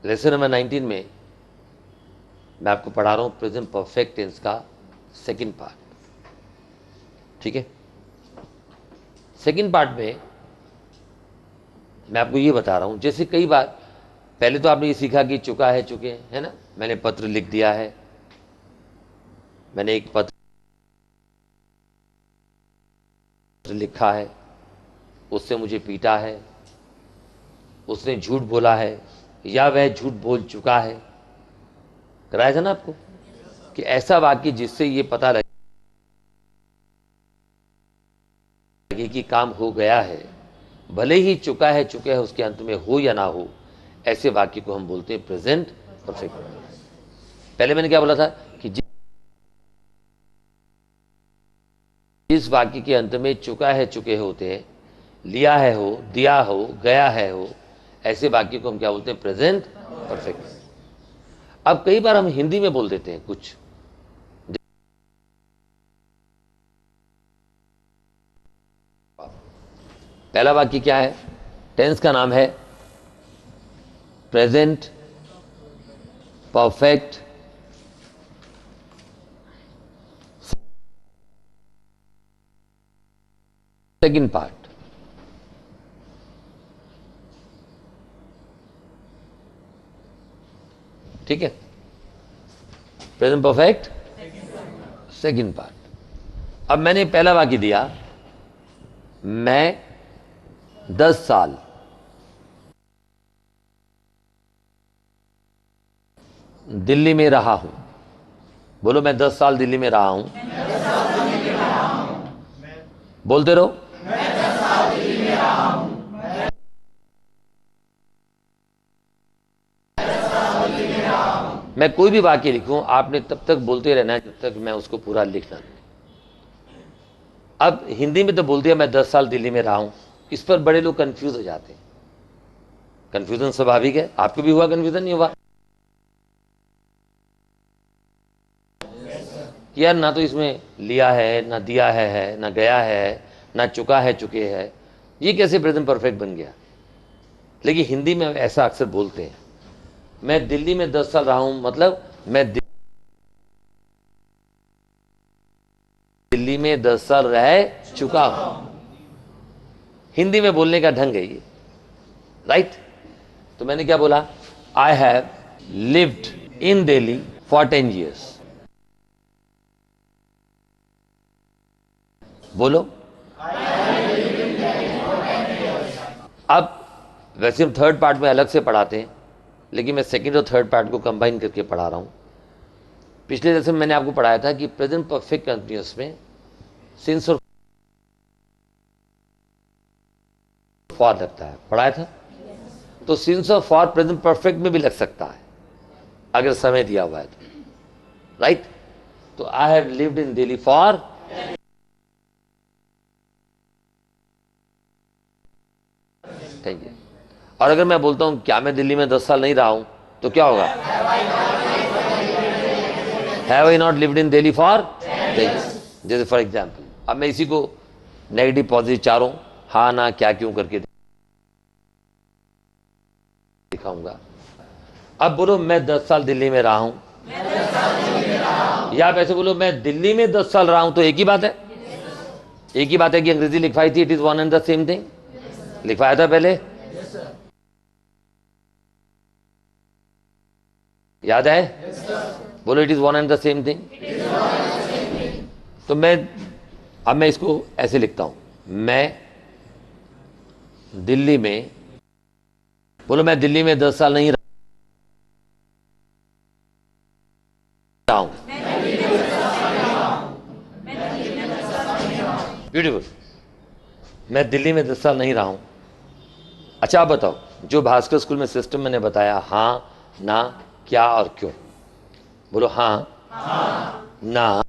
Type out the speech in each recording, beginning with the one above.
Lesson number 19 में मैं आपको पढ़ा रहा हूं प्रेजेंट परफेक्ट टेंस का सेकंड पार्ट। ठीक है, सेकंड पार्ट में मैं आपको ये बता रहा हूं, जैसे कई बार पहले तो आपने ये सीखा कि चुका है, चुके हैं, है ना। मैंने पत्र लिख दिया है, मैंने एक पत्र लिखा है, उससे मुझे पीटा है, उसने झूठ बोला है या वह झूठ बोल चुका है। कराया था ना आपको कि ऐसा वाक्य जिससे ये पता लगे कि काम हो गया है, भले ही चुका है, चुके है उसके अंत में हो या ना हो, ऐसे वाक्य को हम बोलते हैं प्रेजेंट परफेक्ट। पहले मैंने क्या बोला था कि जिस वाक्य के अंत में चुका है, चुके होते हैं, लिया है हो, दिया हो, गया है हो, ऐसे वाक्य को हम क्या बोलते हैं? Present perfect. अब कई बार हम हिंदी में बोल देते हैं कुछ, पहला वाक्य क्या है? टेंस का नाम है प्रेजेंट परफेक्ट सेकंड पार्ट। ठीक है, प्रेजेंट परफेक्ट सेकंड पार्ट। अब मैंने पहला वाक्य दिया, मैं 10 साल दिल्ली में रहा हूं। बोलो, मैं 10 साल दिल्ली में रहा हूं। बोलते रहो, मैं 10 साल दिल्ली में रहा हूं। मैं कोई भी वाक्य लिखूं, आपने तब तक बोलते रहना है जब तक मैं उसको पूरा लिखना। अब हिंदी में तो बोल दिया मैं 10 साल दिल्ली में रहा हूं, इस पर बड़े लोग कंफ्यूज हो जाते हैं। कंफ्यूजन स्वाभाविक है, आपको भी हुआ कंफ्यूजन? नहीं हुआ? यार ना तो इसमें लिया है, ना दिया है, ना गया है, ना चुका है, चुके है, ये कैसे प्रेजेंट परफेक्ट बन गया? लेकिन हिंदी में ऐसा अक्सर बोलते हैं, मैं दिल्ली में 10 साल रहा हूं, मतलब मैं दिल्ली में 10 साल रह चुका हूं। हिंदी में बोलने का ढंग है ये, राइट? तो मैंने क्या बोला? I have lived in Delhi for 10 years। बोलो, अब वैसे हम थर्ड पार्ट में अलग से पढ़ाते हैं, लेकिन मैं सेकंड और थर्ड पार्ट को कंबाइन करके पढ़ा रहा हूं। पिछले लेसन में मैंने आपको पढ़ाया था कि प्रेजेंट परफेक्ट कंटिन्यूअस में सिंस और फॉर लगता है, पढ़ाया था। तो सिंस और फॉर प्रेजेंट परफेक्ट में भी लग सकता है अगर समय दिया हुआ है तो, राइट? तो I have lived in Delhi for, thank you. और अगर मैं बोलता हूं क्या मैं दिल्ली में 10 साल नहीं रहा हूं, तो क्या होगा? Have I not lived in Delhi for 10 years। जैसे फॉर एग्जाम्पल, अब मैं इसी को नेगेटिव पॉजिटिव चारों हाँ ना क्या क्यों करके दिखाऊंगा। अब बोलो, मैं 10 साल दिल्ली में रहा हूं, या आप ऐसे बोलो मैं दिल्ली में 10 साल रहा हूं, तो एक ही बात है। एक ही बात है कि अंग्रेजी लिखवाई थी, it is one and the same thing. लिखवाया था पहले, याद है? बोलो, it is one and the same thing. तो अब मैं इसको ऐसे लिखता हूं, मैं दिल्ली में, बोलो मैं दिल्ली में 10 साल नहीं रहा हूं। ब्यूटीफुल, मैं दिल्ली में 10 साल नहीं रहा हूं। अच्छा आप बताओ, जो भास्कर स्कूल में सिस्टम मैंने बताया, हाँ ना क्या और क्यों, बोलो हाँ, ना,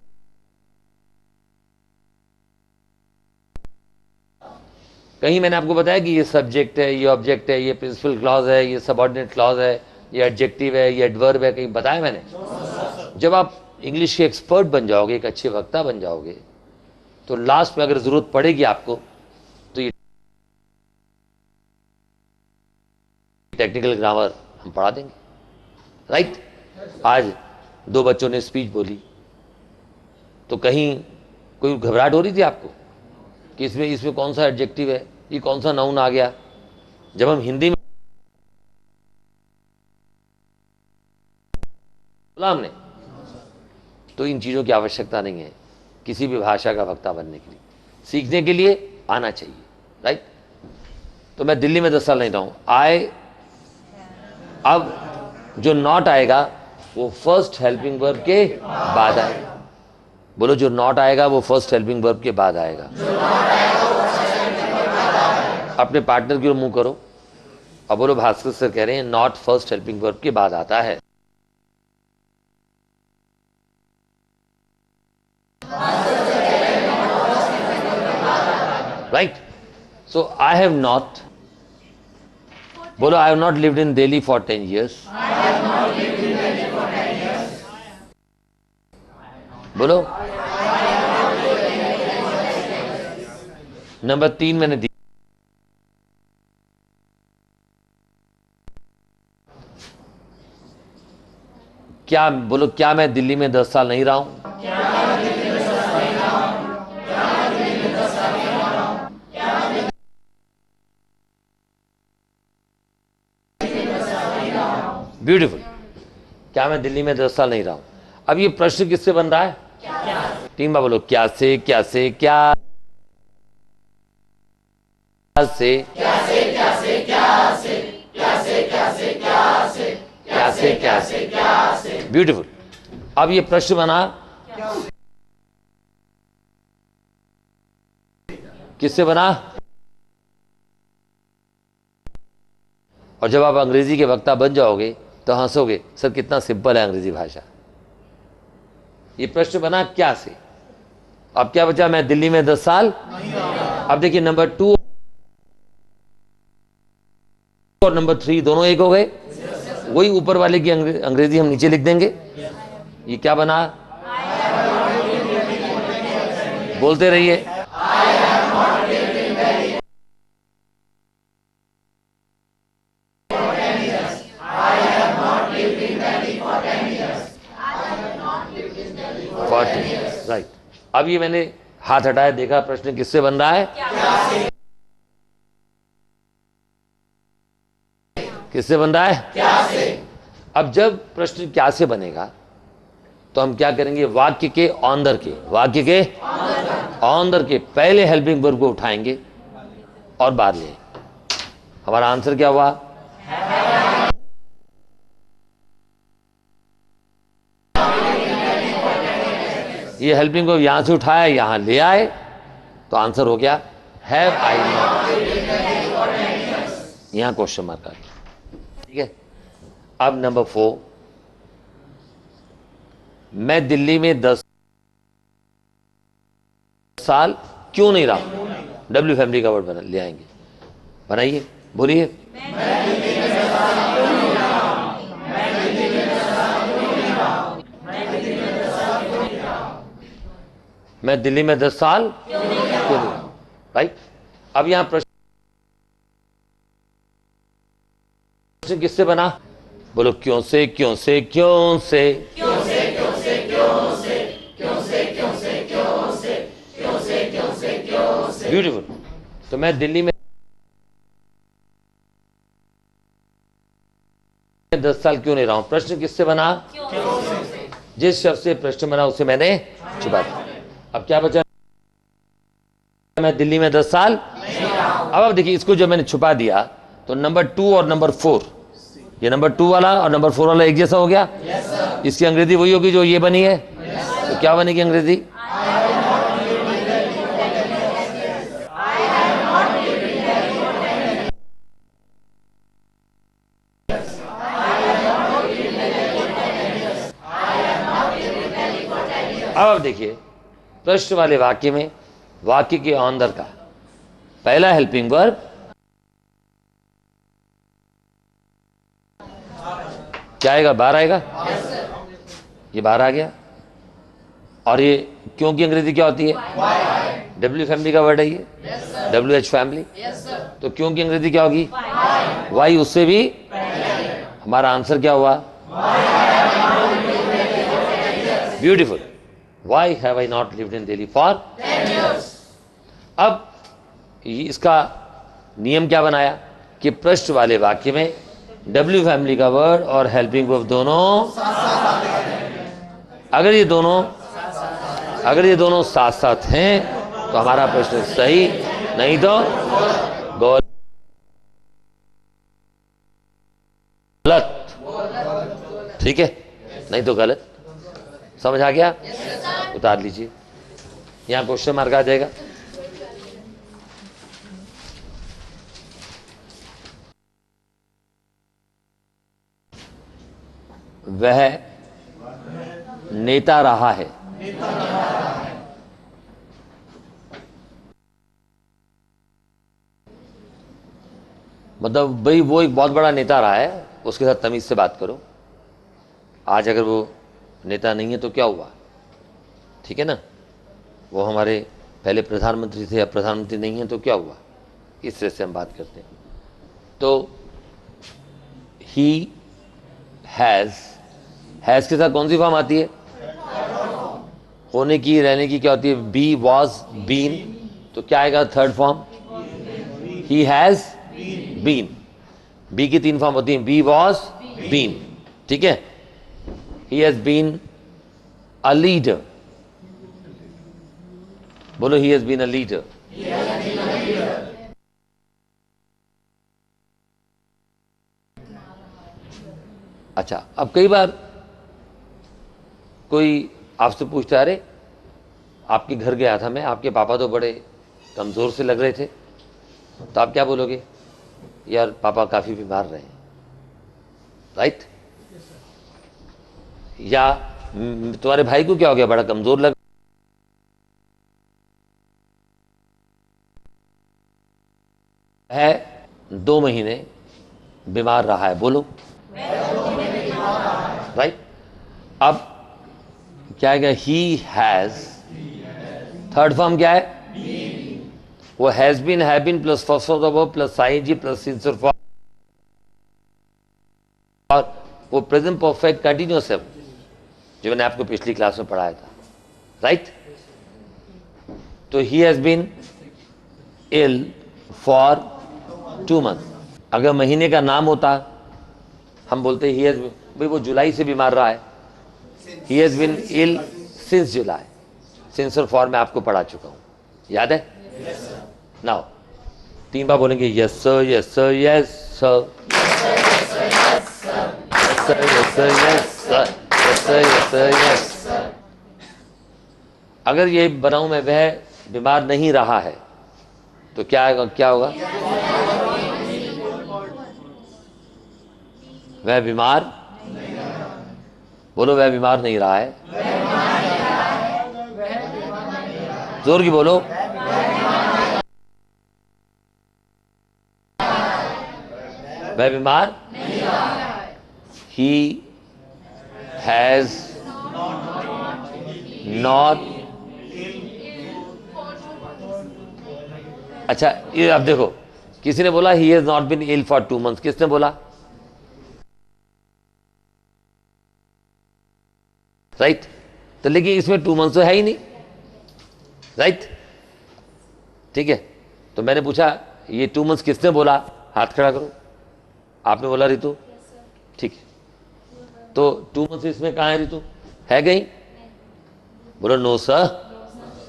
कहीं मैंने आपको बताया कि ये सब्जेक्ट है, ये ऑब्जेक्ट है, ये प्रिंसिपल क्लॉज है, ये सबऑर्डिनेट क्लॉज है, ये एडजेक्टिव है, ये एडवर्ब है, कहीं बताया मैंने? जब आप इंग्लिश के एक्सपर्ट बन जाओगे, एक अच्छे वक्ता बन जाओगे, तो लास्ट में अगर जरूरत पड़ेगी आपको, तो ये टेक्निकल ग्रामर हम पढ़ा देंगे। राइट। आज 2 बच्चों ने स्पीच बोली, तो कहीं कोई घबराहट हो रही थी आपको कि इसमें कौन सा एडजेक्टिव है, ये कौन सा नाउन आ गया? जब हम हिंदी में बोला हमने, तो इन चीज़ों की आवश्यकता नहीं है किसी भी भाषा का वक्ता बनने के लिए। सीखने के लिए आना चाहिए, राइट। तो मैं दिल्ली में 10 साल नहीं रहा हूँ। अब जो नॉट आएगा वो फर्स्ट हेल्पिंग वर्ब के बाद आएगा। बोलो, जो नॉट आएगा वो फर्स्ट हेल्पिंग वर्ब के बाद आएगा। अपने पार्टनर की ओर मुंह करो और बोलो, भास्कर सर कह रहे हैं नॉट फर्स्ट हेल्पिंग वर्ब के बाद आता है। Right. So I have not, बोलो, I have not lived in Delhi for 10 years। बोलो। नंबर 3 मैंने दी, क्या? बोलो, क्या मैं दिल्ली में 10 साल नहीं रहा हूं? ब्यूटीफुल। क्या मैं दिल्ली में 10 साल नहीं रहा हूं? अब ये प्रश्न किससे बन रहा है? टीम में बोलो, क्या से, क्या से, क्या से, क्या से, क्या से, क्या से, क्या से, क्या से, क्या से, क्या से, क्या से, क्या से। ब्यूटीफुल। अब ये प्रश्न बना किससे बना? और जब आप अंग्रेजी के वक्ता बन जाओगे तो हंसोगे, सर कितना सिंपल है अंग्रेजी भाषा। ये प्रश्न बना क्या से। अब क्या बचा? मैं दिल्ली में 10 साल। अब देखिए, नंबर 2 और नंबर 3 दोनों एक हो गए। वही ऊपर वाले की अंग्रेजी हम नीचे लिख देंगे। ये क्या बना? बोलते रहिए। राइट। अब ये मैंने हाथ हटाया, देखा प्रश्न किससे बन रहा है? किससे बन रहा है? क्या से। अब जब प्रश्न क्या से बनेगा तो हम क्या करेंगे? वाक्य के ऑनर के, वाक्य के ऑनर के पहले हेल्पिंग वर्ब को उठाएंगे और बाहर ले। हमारा आंसर क्या हुआ? ये हेल्पिंग वर्ब यहां से उठाया, यहां ले आए, तो आंसर हो गया हैव आई नॉट। यहां क्वेश्चन मार्क आ गया। ठीक है। अब नंबर 4, मैं दिल्ली में 10 साल क्यों नहीं रहा? डब्ल्यू फैमिली का वर्ड बना ले आएंगे। बनाइए, बोलिए। मैं दिल्ली में 10 साल क्यों नहीं रहा? राइट। अब यहां प्रश्न किससे बना? बोलो, क्यों से, क्यों से, क्यों से, क्यों से, क्यों से, क्यों से, क्यों से, क्यों से, क्यों से, क्यों से, क्यों से, क्यों से। ब्यूटीफुल। तो मैं दिल्ली में 10 साल क्यों नहीं रहा हूं? प्रश्न किससे बना? क्यों से। जिस शब्द से प्रश्न बना उसे मैंने छुपा दिया। अब क्या बचा? मैं दिल्ली में 10 साल नहीं रहा हूं। अब देखिए, इसको जो मैंने छुपा दिया तो नंबर 2 और नंबर 4, ये नंबर 2 वाला और नंबर 4 वाला एक जैसा हो गया। yes, इसकी अंग्रेजी वही होगी जो ये बनी है। yes, तो क्या बनेगी अंग्रेजी? अब देखिए, प्रश्न वाले वाक्य में वाक्य के अंदर का पहला हेल्पिंग वर्ब क्या आएगा? बाहर आएगा। ये बाहर आ गया। और ये क्यों की अंग्रेजी क्या होती है? डब्ल्यू फैमिली का वर्ड है ये। WH family. तो क्यों की अंग्रेजी क्या होगी? वाई। उससे भी हमारा आंसर क्या हुआ? Beautiful. Why have I not lived in Delhi for 10 years. अब इसका नियम क्या बनाया कि पृष्ठ वाले वाक्य में डब्ल्यू फैमिली का वर्ड और हेल्पिंग वर्ब दोनों, अगर ये दोनों साथ साथ हैं तो हमारा प्रश्न सही, नहीं तो गलत. ठीक है, नहीं तो गलत. समझ आ गया? उतार लीजिए, यहां क्वेश्चन मार्क आ जाएगा. वह नेता रहा है. मतलब भाई वो एक बहुत बड़ा नेता रहा है, उसके साथ तमीज से बात करो. आज अगर वो नेता नहीं है तो क्या हुआ? ठीक है ना, वो हमारे पहले प्रधानमंत्री थे, अब प्रधानमंत्री नहीं है तो क्या हुआ? इस तरह से हम बात करते हैं. तो ही हैज के साथ कौन सी फॉर्म आती है? होने की, रहने की क्या होती है? Be, was, been. तो क्या आएगा third form? He has been. Be की 3 फॉर्म होती हैं, बी, वॉज, बीन. ठीक है, he has been a leader. बोलो, he has been a leader. अच्छा, अब कई बार कोई आपसे पूछता है, अरे आपके घर गया था मैं, आपके पापा तो बड़े कमज़ोर से लग रहे थे. तो आप क्या बोलोगे? यार पापा काफ़ी बीमार रहे हैं. राइट? या तुम्हारे भाई को क्या हो गया, बड़ा कमज़ोर लग है, 2 महीने बीमार रहा है. बोलो, राइट? अब क्या आएगा? He has. थर्ड फॉर्म क्या है? वो has been, have been plus first of the verb plus ING plus since for form, और वो प्रेजेंट परफेक्ट कंटिन्यूअस है, जो मैंने आपको पिछली क्लास में पढ़ाया था. राइट? तो he has been ill for 2 months. अगर महीने का नाम होता, हम बोलते ही हैज, भाई वो जुलाई से बीमार रहा है. He has been ill since July. Since for form में आपको पढ़ा चुका हूं, याद है? नाउ 3 बार बोलेंगे, yes sir, yes sir, yes sir, yes sir, yes sir, yes sir, yes sir, yes. अगर ये बनाऊं मैं, वह बीमार नहीं रहा है, तो क्या होगा? वह बीमार, बोलो, वह बीमार नहीं रहा है. जोर की बोलो. वह बीमार नहीं रहा है. He has not. अच्छा, ये अब देखो, किसी ने बोला he has not been ill for 2 months. किसने बोला? राइट? तो लेकिन इसमें 2 months तो है ही नहीं. राइट? ठीक है, तो मैंने पूछा ये 2 months किसने बोला? हाथ खड़ा करो. आपने बोला रितु. ठीक है, तो 2 months इसमें कहाँ है रितु? है कहीं? बोलो, नो सर.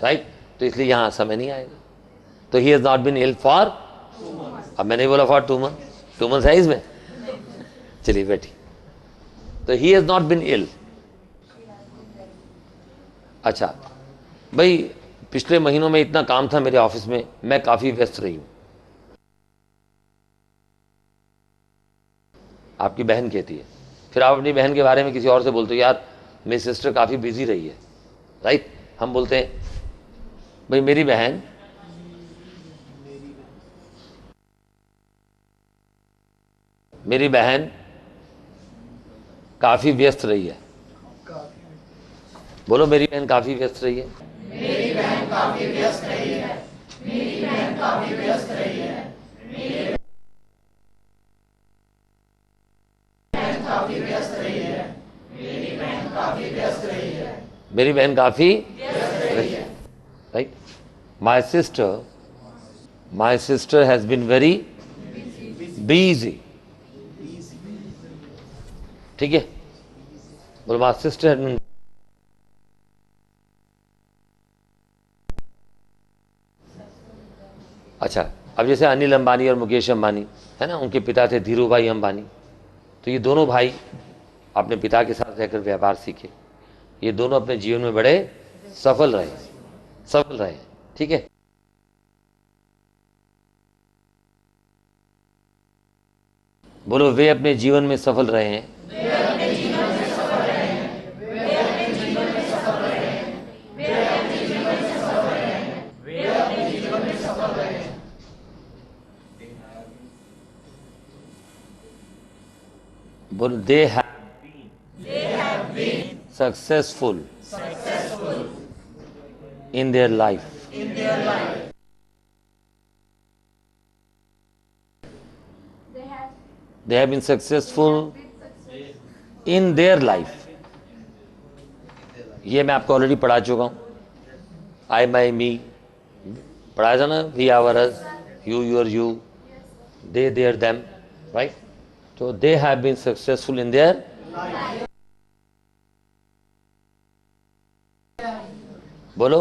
राइट? तो इसलिए यहां समय नहीं आएगा. तो he has not been ill for, अब मैंने बोला फॉर 2 months. 2 months है इसमें. चलिए बैठी. तो he has not been ill. अच्छा भाई, पिछले महीनों में इतना काम था मेरे ऑफिस में, मैं काफी व्यस्त रही हूं. आपकी बहन कहती है. फिर आप अपनी बहन के बारे में किसी और से बोलते हो, यार मेरी सिस्टर काफी बिजी रही है. राइट? हम बोलते हैं, भाई मेरी बहन काफी व्यस्त रही है. बोलो, मेरी बहन काफी व्यस्त रही है. मेरी बहन काफी व्यस्त रही है. मेरी बहन काफी व्यस्त रही है. मेरी बहन काफी व्यस्त रही है. मेरी बहन काफी व्यस्त रही है. मेरी बहन काफी right. My sister has been very busy. ठीक है, बोलो माई सिस्टर. अच्छा, अब जैसे अनिल अंबानी और मुकेश अंबानी है ना, उनके पिता थे धीरू भाई अंबानी. तो ये दोनों भाई अपने पिता के साथ रहकर व्यापार सीखे. ये दोनों अपने जीवन में बड़े सफल रहे. ठीक है, बोलो वे अपने जीवन में सफल रहे हैं. बोलो they have been successful in their life. They have been successful in their life. ये मैं आपको ऑलरेडी पढ़ा चुका हूँ. आई माई मी पढ़ाया था ना. We our us, you your you, they their them. Right. तो they have been successful in there. बोलो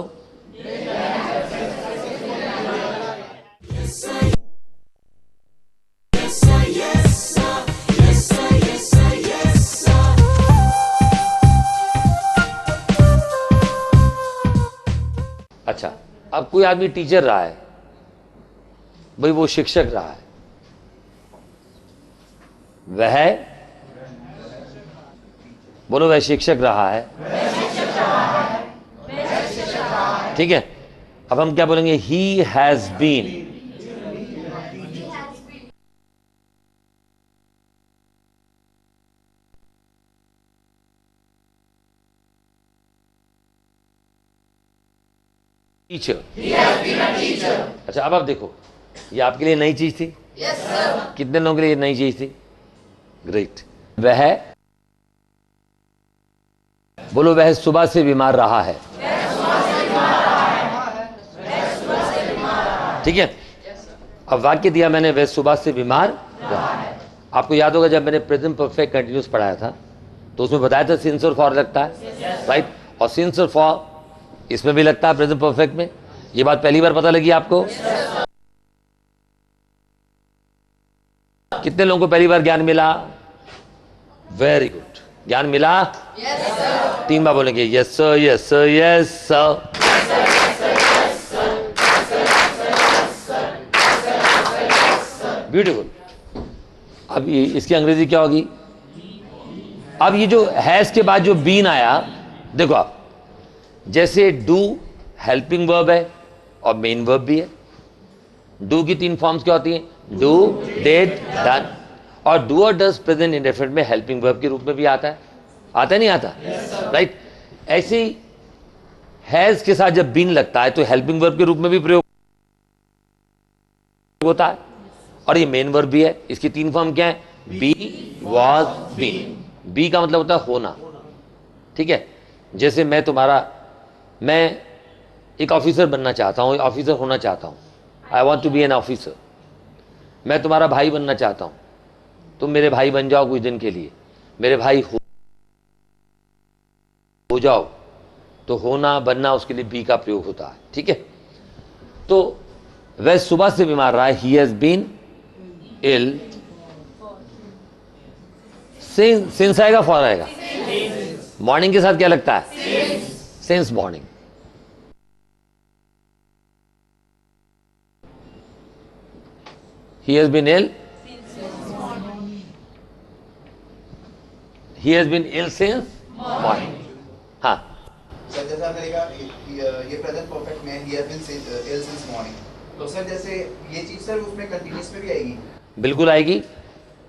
अच्छा. अब कोई आदमी टीचर रहा है भाई, वो शिक्षक रहा है, वह बोलो वह शिक्षक रहा है. ठीक है, अब हम क्या बोलेंगे? He has been. टीचर. अच्छा, अब आप देखो, ये आपके लिए नई चीज थी. कितने लोगों के लिए नई चीज थी? ग्रेट. वह बोलो वह सुबह से बीमार रहा है. ठीक है, अब वाक्य दिया मैंने, वह सुबह से बीमार रहा है. आपको याद होगा जब मैंने प्रेजेंट परफेक्ट कंटिन्यूस पढ़ाया था तो उसमें बताया था सिंस और फॉर लगता है. राइट. और सिंस और फॉर इसमें भी लगता है प्रेजेंट परफेक्ट में. ये बात पहली बार पता लगी आपको? कितने लोगों को पहली बार ज्ञान मिला? Very good. ज्ञान मिला? तीन बार बोलेंगे yes sir, yes sir, yes sir. Beautiful. अब ये इसकी अंग्रेजी क्या होगी? अब ये जो हैज के बाद जो बीन आया, देखो आप, जैसे डू हेल्पिंग वर्ब है और मेन वर्ब भी है. डू की तीन फॉर्म्स क्या होती हैं? Do, did, done. और डू और डज प्रेजेंट इंडेफिनिट में हेल्पिंग वर्ब के रूप में भी आता है. आता है नहीं आता? राइट. ऐसे ही हैज के साथ जब बीन लगता है तो हेल्पिंग वर्ब के रूप में भी प्रयोग होता है. और ये मेन वर्ब भी है. इसकी तीन फॉर्म क्या है? Be, was, been. बी का मतलब होता है होना. ठीक है, जैसे मैं एक ऑफिसर बनना चाहता हूं, ऑफिसर होना चाहता हूं. I want to be an officer. मैं तुम्हारा भाई बनना चाहता हूं, तुम मेरे भाई बन जाओ कुछ दिन के लिए. मेरे भाई हो जाओ. तो होना, बनना, उसके लिए बी का प्रयोग होता है. ठीक है, तो वह सुबह से बीमार रहा है. He has been ill. Since आएगा, फॉर आएगा? मॉर्निंग के साथ क्या लगता है? Since morning. He has been ill. He has been ill since morning. हाँ. सर जैसे आपने देखा ये प्रेजेंट परफेक्ट में he has been ill since morning. तो सर जैसे ये चीज सर उसमें कंटिन्यूस में भी आएगी? बिल्कुल आएगी,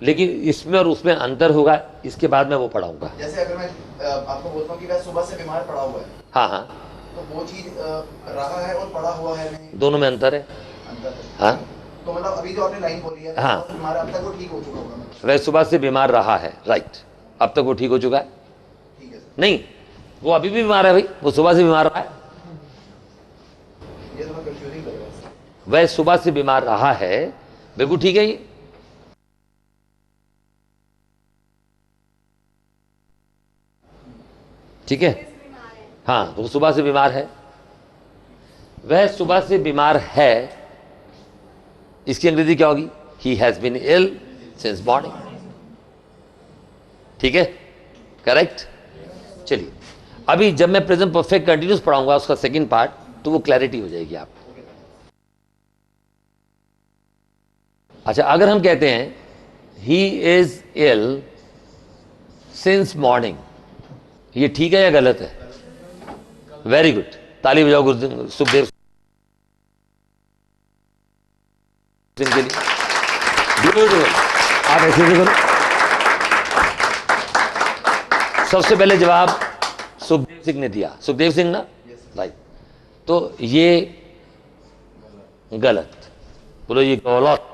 लेकिन इसमें और उसमें अंतर होगा. इसके बाद मैं वो पढ़ाऊंगा. जैसे अगर मैं आपको बोलता हूँ कि वह सुबह से बीमार पड़ा हुआ है. हाँ हाँ. तो वो चीज रहा है और पड़ा हुआ है नहीं? दोनों में अंतर है. अंतर है. हाँ. तो मतलब अभी जो आपने लाइन बोली है, हाँ, हमारा अब तक वो ठीक हो चुका होगा. वह सुबह से बीमार रहा है. राइट. अब तक वो ठीक हो चुका है? ठीक है सर. नहीं, वो अभी भी बीमार है भाई, वो सुबह से बीमार रहा है। ये थोड़ा कंफ्यूजिंग लग रहा है। वह सुबह से बीमार रहा है, बिल्कुल ठीक है ये। ठीक है, हाँ, तो वो सुबह से बीमार है, वह सुबह से बीमार है, इसकी अंग्रेजी क्या होगी? He has been ill since morning. ठीक है, करेक्ट। चलिए, अभी जब मैं प्रेजेंट परफेक्ट कंटिन्यूस पढ़ाऊंगा उसका सेकंड पार्ट, तो वो क्लैरिटी हो जाएगी आपको। अच्छा, अगर हम कहते हैं he is ill since morning, ये ठीक है या गलत है? वेरी गुड, ताली बजाओ गुरु सुखदेव सिंह के लिए। ब्यूटीफुल, आप ऐसे ही करो। सबसे पहले जवाब सुखदेव सिंह ने दिया, सुखदेव सिंह ना, राइट। तो ये गलत, बोलो ये गलत।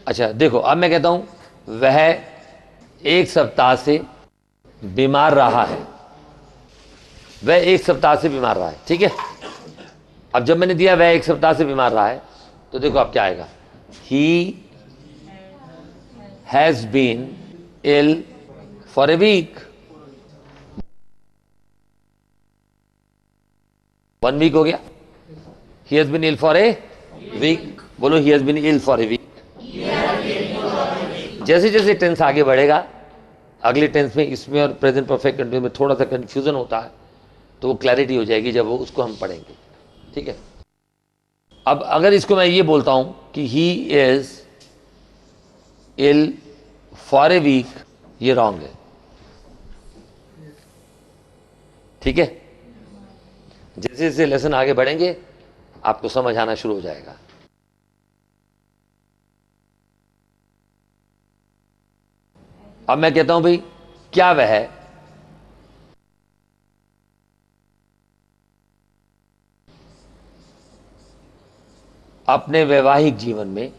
अच्छा देखो, अब मैं कहता हूं वह एक सप्ताह से बीमार रहा है, वह एक सप्ताह से बीमार रहा है, ठीक है। अब जब मैंने दिया वह एक सप्ताह से बीमार रहा है, तो देखो अब क्या आएगा? He has been ill for a week. 1 week हो गया, he has been ill for a week, बोलो he has been ill for a week. जैसे जैसे टेंस आगे बढ़ेगा, अगले टेंस में इसमें और प्रेजेंट परफेक्ट कंटिन्यूस में थोड़ा सा कंफ्यूजन होता है, तो वो क्लैरिटी हो जाएगी जब वो उसको हम पढ़ेंगे, ठीक है। अब अगर इसको मैं ये बोलता हूं कि he is ill for a week, ये रॉन्ग है, ठीक है। जैसे जैसे लेसन आगे बढ़ेंगे आपको समझ आना शुरू हो जाएगा। अब मैं कहता हूं भाई, क्या वह अपने वैवाहिक जीवन में,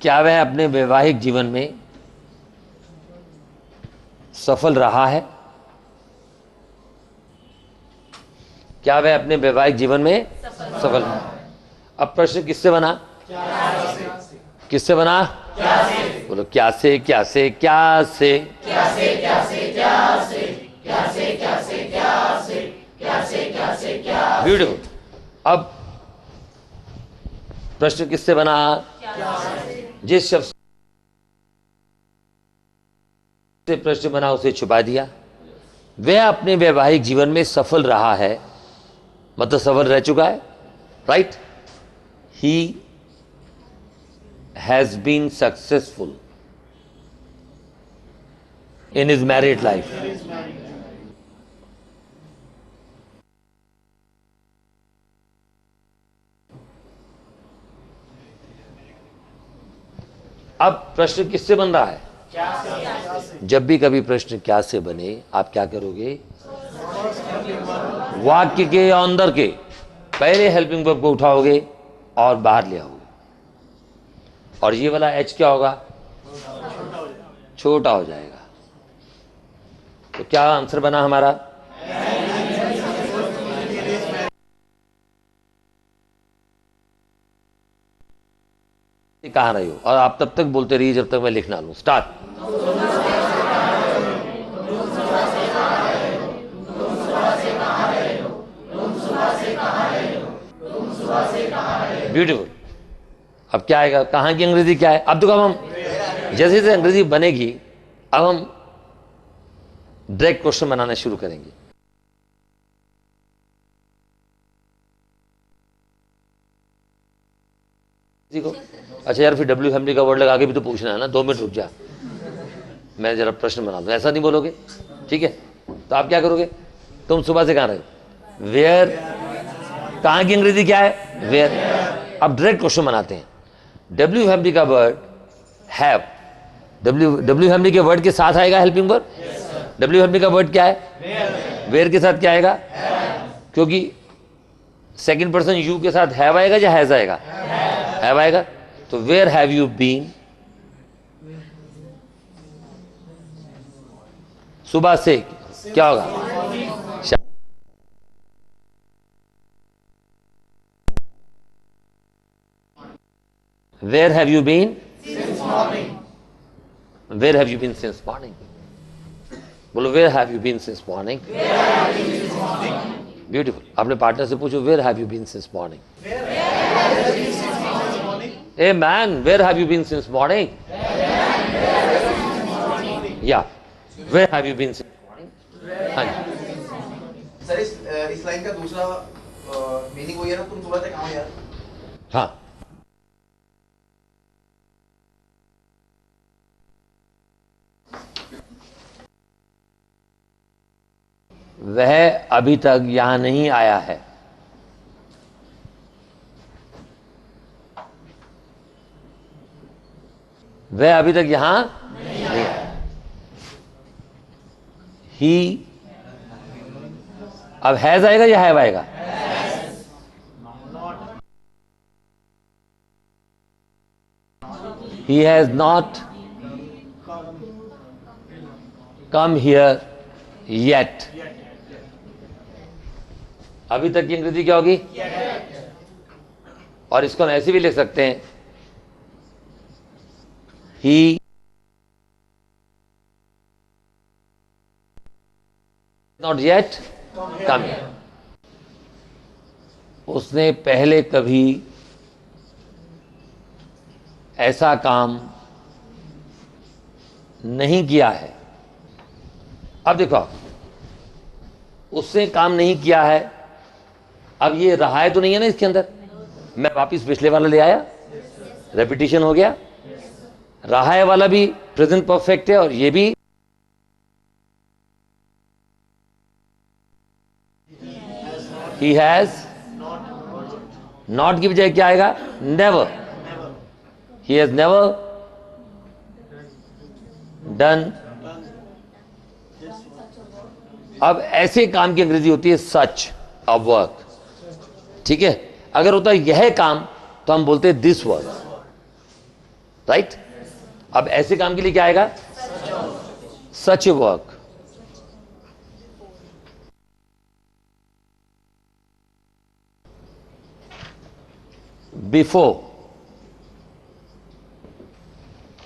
क्या वह अपने वैवाहिक जीवन में सफल रहा है? क्या वह अपने वैवाहिक जीवन में सफल रहा है? अब प्रश्न किससे बना? किससे बना? बोलो क्या से, क्या से, क्या से, क्या से, क्या से, क्या से, क्या से, क्या से, क्या से, क्या से, क्या से, क्या। ब्यूटीफुल। अब प्रश्न किससे बना? जिस शब्द से प्रश्न बना उसे छुपा दिया। वह अपने वैवाहिक जीवन में सफल रहा है, मतलब सफल रह चुका है, right. He has been successful in his married life. अब प्रश्न किससे बन रहा है? क्या से। जब भी कभी प्रश्न क्या से बने, आप क्या करोगे? वाक्य के अंदर के पहले हेल्पिंग वर्ब को उठाओगे और बाहर ले आओगे, और ये वाला एच क्या होगा? छोटा हो जाएगा। तो क्या आंसर बना हमारा? कहाँ रहे हो? और आप तब तक बोलते रहिए जब तक मैं लिखना लूं। स्टार्ट। ब्यूटीफुल। अब क्या आएगा? कहाँ की अंग्रेजी क्या है? अब तो अब हम जैसे जैसे अंग्रेजी बनेगी, अब हम डायरेक्ट क्वेश्चन बनाना शुरू करेंगे। को अच्छा यार, फिर डब्ल्यू फैमिली का वर्ड लगा के भी तो पूछना है ना। 2 मिनट रुक जा, मैं जरा प्रश्न बना दूं। ऐसा नहीं बोलोगे, ठीक है। तो आप क्या करोगे? तुम सुबह से कहां रहे? वेयर। कहां की अंग्रेजी क्या है? वेयर। अब डायरेक्ट क्वेश्चन बनाते हैं। डब्ल्यू फैमिली का वर्ड हैव, डब्ल्यू फैमिली के वर्ड के साथ आएगा हेल्पिंग वर्ब। डब्ल्यू फैमिली का वर्ड क्या है? वेयर के साथ क्या आएगा? क्योंकि सेकंड पर्सन यू के साथ हैव आएगा या हैज आएगा? हैव आएगा। तो वेयर हैव यू बीन? सुबह से क्या होगा? Where have you been? Since morning. Where have you been since morning? बोलो, where have you been since morning? Where have you been since morning? Beautiful. अपने partner से पूछो, where have you been since morning? Where have you been since morning? Hey man, where have you been since morning? Yeah. Where have you been since morning? हाँ जी. Sir इस line का दूसरा meaning वही है ना, तुम सुबह से कहाँ हो यार? हाँ. वह अभी तक यहां नहीं आया है. वह अभी तक यहां नहीं आया. ही अब हैज आएगा या हैव आएगा? He has not come here yet. अभी तक की अंग्रेजी क्या होगी? और इसको हम ऐसे भी लिख सकते हैं, ही नॉट येट कम. उसने पहले कभी ऐसा काम नहीं किया है. अब देखो, उसने काम नहीं किया है, अब ये रहा है तो नहीं है ना इसके अंदर. मैं वापिस पिछले वाला ले आया, रेपिटेशन हो गया. रहा है वाला भी प्रेजेंट परफेक्ट है और ये भी. ही हैज नॉट की बजाय क्या आएगा? Never. He has never done. अब ऐसे काम की अंग्रेजी होती है सच अ वर्क. ठीक है. अगर होता है यह काम तो हम बोलते हैं दिस वर्क. राइट. अब ऐसे काम के लिए क्या आएगा? सच ए वर्क. बिफोर.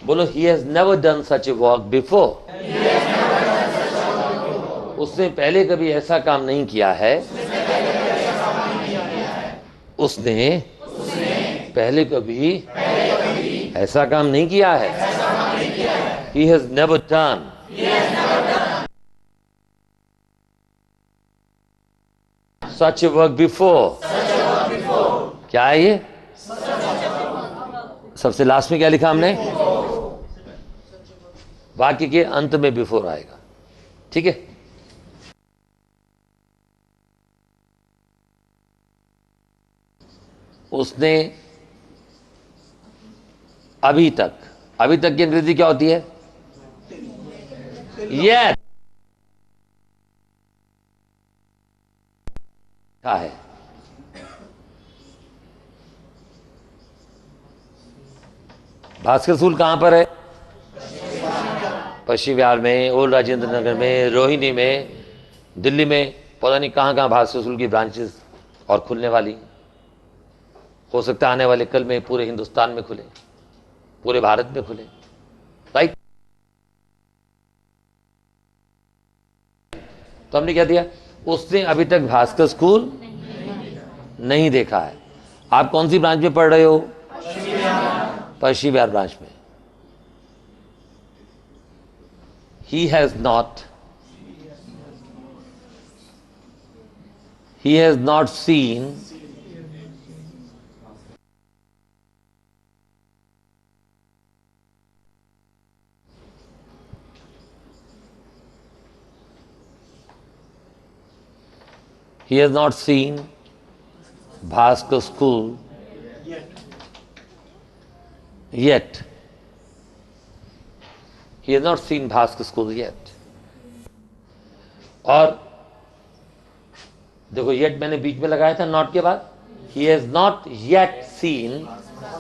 बोलो, he has never done such A work before. उसने पहले कभी ऐसा काम नहीं किया है. उसने पहले कभी ऐसा काम नहीं किया है. He has never done. Such a work before. क्या है ये? सबसे लास्ट में क्या लिखा हमने? वाक्य के अंत में बिफोर आएगा. ठीक है. उसने अभी तक की अंग्रेजी क्या होती है? Yet. क्या है? भास्कर स्कूल कहां पर है? पश्चिम बिहार में, ओल्ड राजेंद्र नगर में, रोहिणी में, दिल्ली में. पता नहीं कहां कहां भास्कर स्कूल की ब्रांचेस और खुलने वाली. हो सकता है आने वाले कल में पूरे हिंदुस्तान में खुले, पूरे भारत में खुले. राइट. तो हमने क्या दिया? उसने अभी तक भास्कर स्कूल नहीं देखा है. आप कौन सी ब्रांच में पढ़ रहे हो? पश्चिम बिहार ब्रांच में. ही has not seen Bhaskar School yet. He has not seen Bhaskar School yet. और देखो, yet मैंने बीच में लगाया था नॉट के बाद. He has not yet seen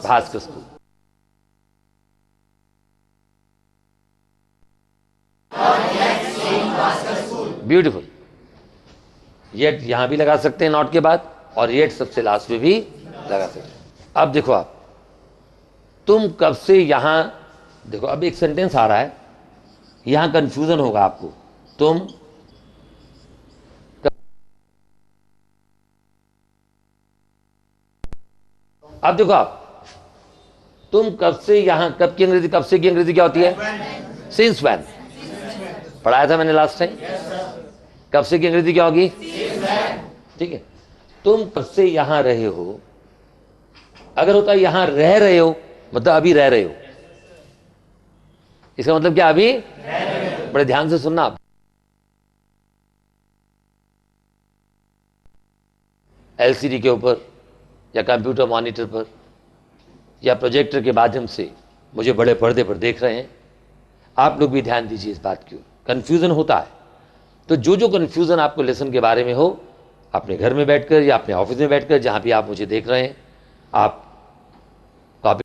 Bhaskar School. Not yet seen beautiful. Yet यहां भी लगा सकते हैं नॉट के बाद, और येट सबसे लास्ट में भी लगा सकते हैं। अब देखो आप, तुम कब से यहां, देखो अब एक सेंटेंस आ रहा है, यहां कंफ्यूजन होगा आपको। तुम अब देखो आप, तुम कब से यहां, कब की अंग्रेजी, कब से की अंग्रेजी क्या होती है? Since when. पढ़ाया था मैंने लास्ट टाइम। कब से की अंग्रेजी क्या होगी? ठीक है। तुम कब से यहां रहे हो, अगर होता यहां रह रहे हो, मतलब अभी रह रहे हो, इसका मतलब क्या? अभी बड़े ध्यान से सुनना आप। एलसीडी के ऊपर या कंप्यूटर मॉनिटर पर या प्रोजेक्टर के माध्यम से मुझे बड़े पर्दे पर देख रहे हैं, आप लोग भी ध्यान दीजिए इस बात की। कंफ्यूजन होता है, तो जो जो कंफ्यूजन आपको लेसन के बारे में हो, अपने घर में बैठकर या अपने ऑफिस में बैठकर, जहां भी आप मुझे देख रहे हैं, आप कॉपी,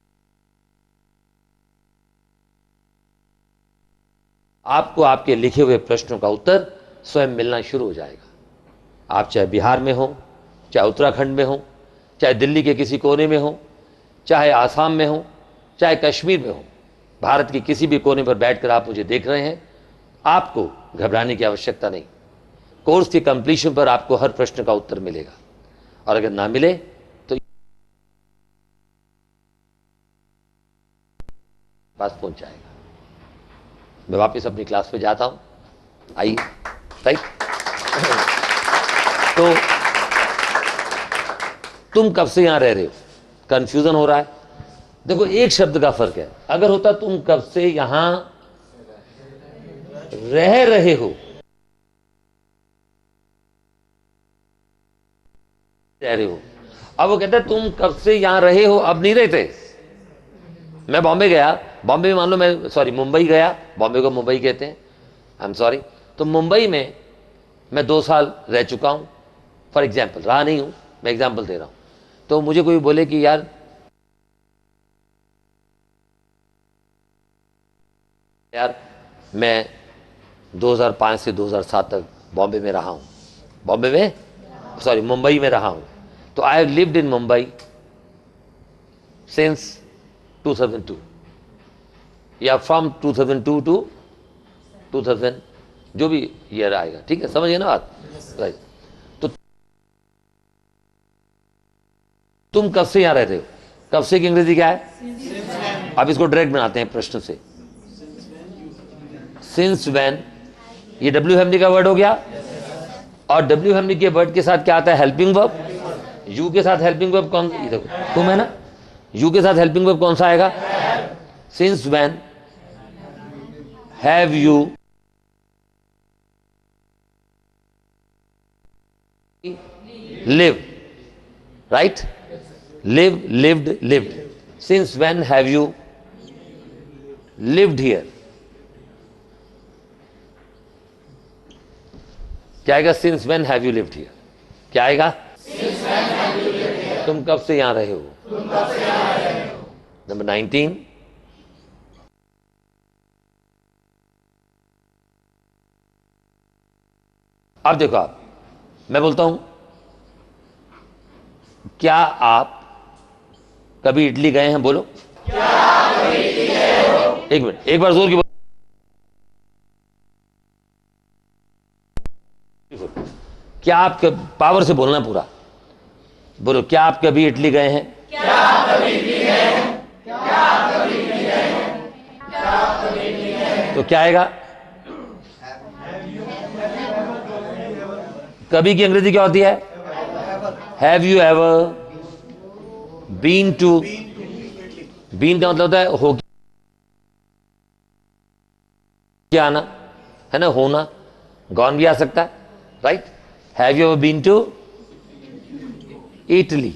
आपको आपके लिखे हुए प्रश्नों का उत्तर स्वयं मिलना शुरू हो जाएगा। आप चाहे बिहार में हो, चाहे उत्तराखंड में हो, चाहे दिल्ली के किसी कोने में हो, चाहे आसाम में हो, चाहे कश्मीर में हो, भारत के किसी भी कोने पर बैठकर आप मुझे देख रहे हैं, आपको घबराने की आवश्यकता नहीं। कोर्स के कंप्लीशन पर आपको हर प्रश्न का उत्तर मिलेगा, और अगर ना मिले तो पास पहुंच जाएगा। मैं वापस अपनी क्लास में जाता हूं, आइए। राइट, तो तुम कब से यहां रह रहे हो, कंफ्यूजन हो रहा है। देखो एक शब्द का फर्क है, अगर होता तुम कब से यहां रह रहे हो, रह रहे हो, अब वो कहता है तुम कब से यहां रहे हो, अब नहीं रहते। मैं बॉम्बे गया, बॉम्बे में मान लो मैं, सॉरी मुंबई गया, बॉम्बे को मुंबई कहते हैं, आई एम सॉरी, तो मुंबई में मैं 2 साल रह चुका हूं, फॉर एग्जाम्पल, रहा नहीं हूं, मैं एग्जाम्पल दे रहा हूं। तो मुझे कोई बोले कि यार मैं 2005 से 2007 तक बॉम्बे में रहा हूं, बॉम्बे में, सॉरी मुंबई में रहा हूं, तो I have lived in Mumbai since 2002 या फ्रॉम 2002 टू 2000, जो भी ईयर आएगा, ठीक है, समझिए ना बात। राइट, तो तुम कब से यहां रहते हो, कब से की अंग्रेजी क्या है? अब इसको डायरेक्ट बनाते हैं प्रश्न से। सिंस व्हेन, ये डब्ल्यू हेमनी का वर्ड हो गया, और डब्ल्यू हेमनी के वर्ड के साथ क्या आता है? Helping verb. यू के साथ हेल्पिंग वर्ब कौन, ये देखो तुम है ना, यू के साथ हेल्पिंग वर्ब कौन सा आएगा? Since when have you live, right, live, lived, lived. Since when have you lived here, क्या आएगा? Since when have you lived here, क्या आएगा? तुम कब से यहां रहे हो। नंबर 19, अब देखो आप, मैं बोलता हूं, क्या आप कभी इटली गए हैं? बोलो, क्या आप कभी इटली गए हो? एक मिनट, एक बार जोर की बोलो। क्या आप पावर से बोलना पूरा, बोलो, क्या आप कभी इटली गए हैं? क्या आप कभी इटली गए हैं? क्या आप कभी इटली गए हैं? क्या आप कभी इटली गए हैं? तो क्या आएगा? कभी की अंग्रेजी क्या होती है? Have you ever been to, been का मतलब होता है हो क्या आना, है ना, होना, गॉन भी आ सकता है, right. Have you ever been to Italy,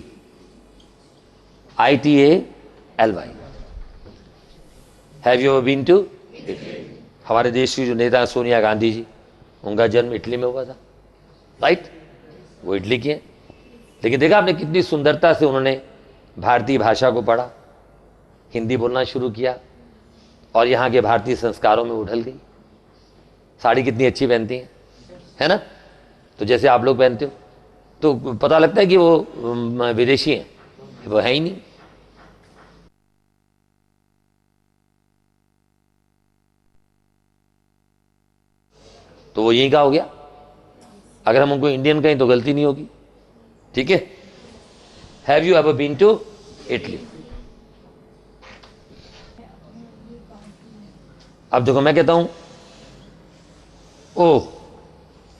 ITALY, have you ever been to Italy. हमारे देश की जो नेता सोनिया गांधी जी, उनका जन्म इटली में हुआ था, राइट, वो इटली की है। लेकिन देखा आपने कितनी सुंदरता से उन्होंने भारतीय भाषा को पढ़ा, हिंदी बोलना शुरू किया, और यहाँ के भारतीय संस्कारों में उढल गई। साड़ी कितनी अच्छी पहनती हैं, है ना। तो जैसे आप लोग पहनते हो तो पता लगता है कि वो विदेशी हैं, वो है ही नहीं। तो वो यहीं का हो गया। अगर हम उनको इंडियन कहें तो गलती नहीं होगी, ठीक है। Have you ever been to Italy? अब देखो मैं कहता हूं ओह,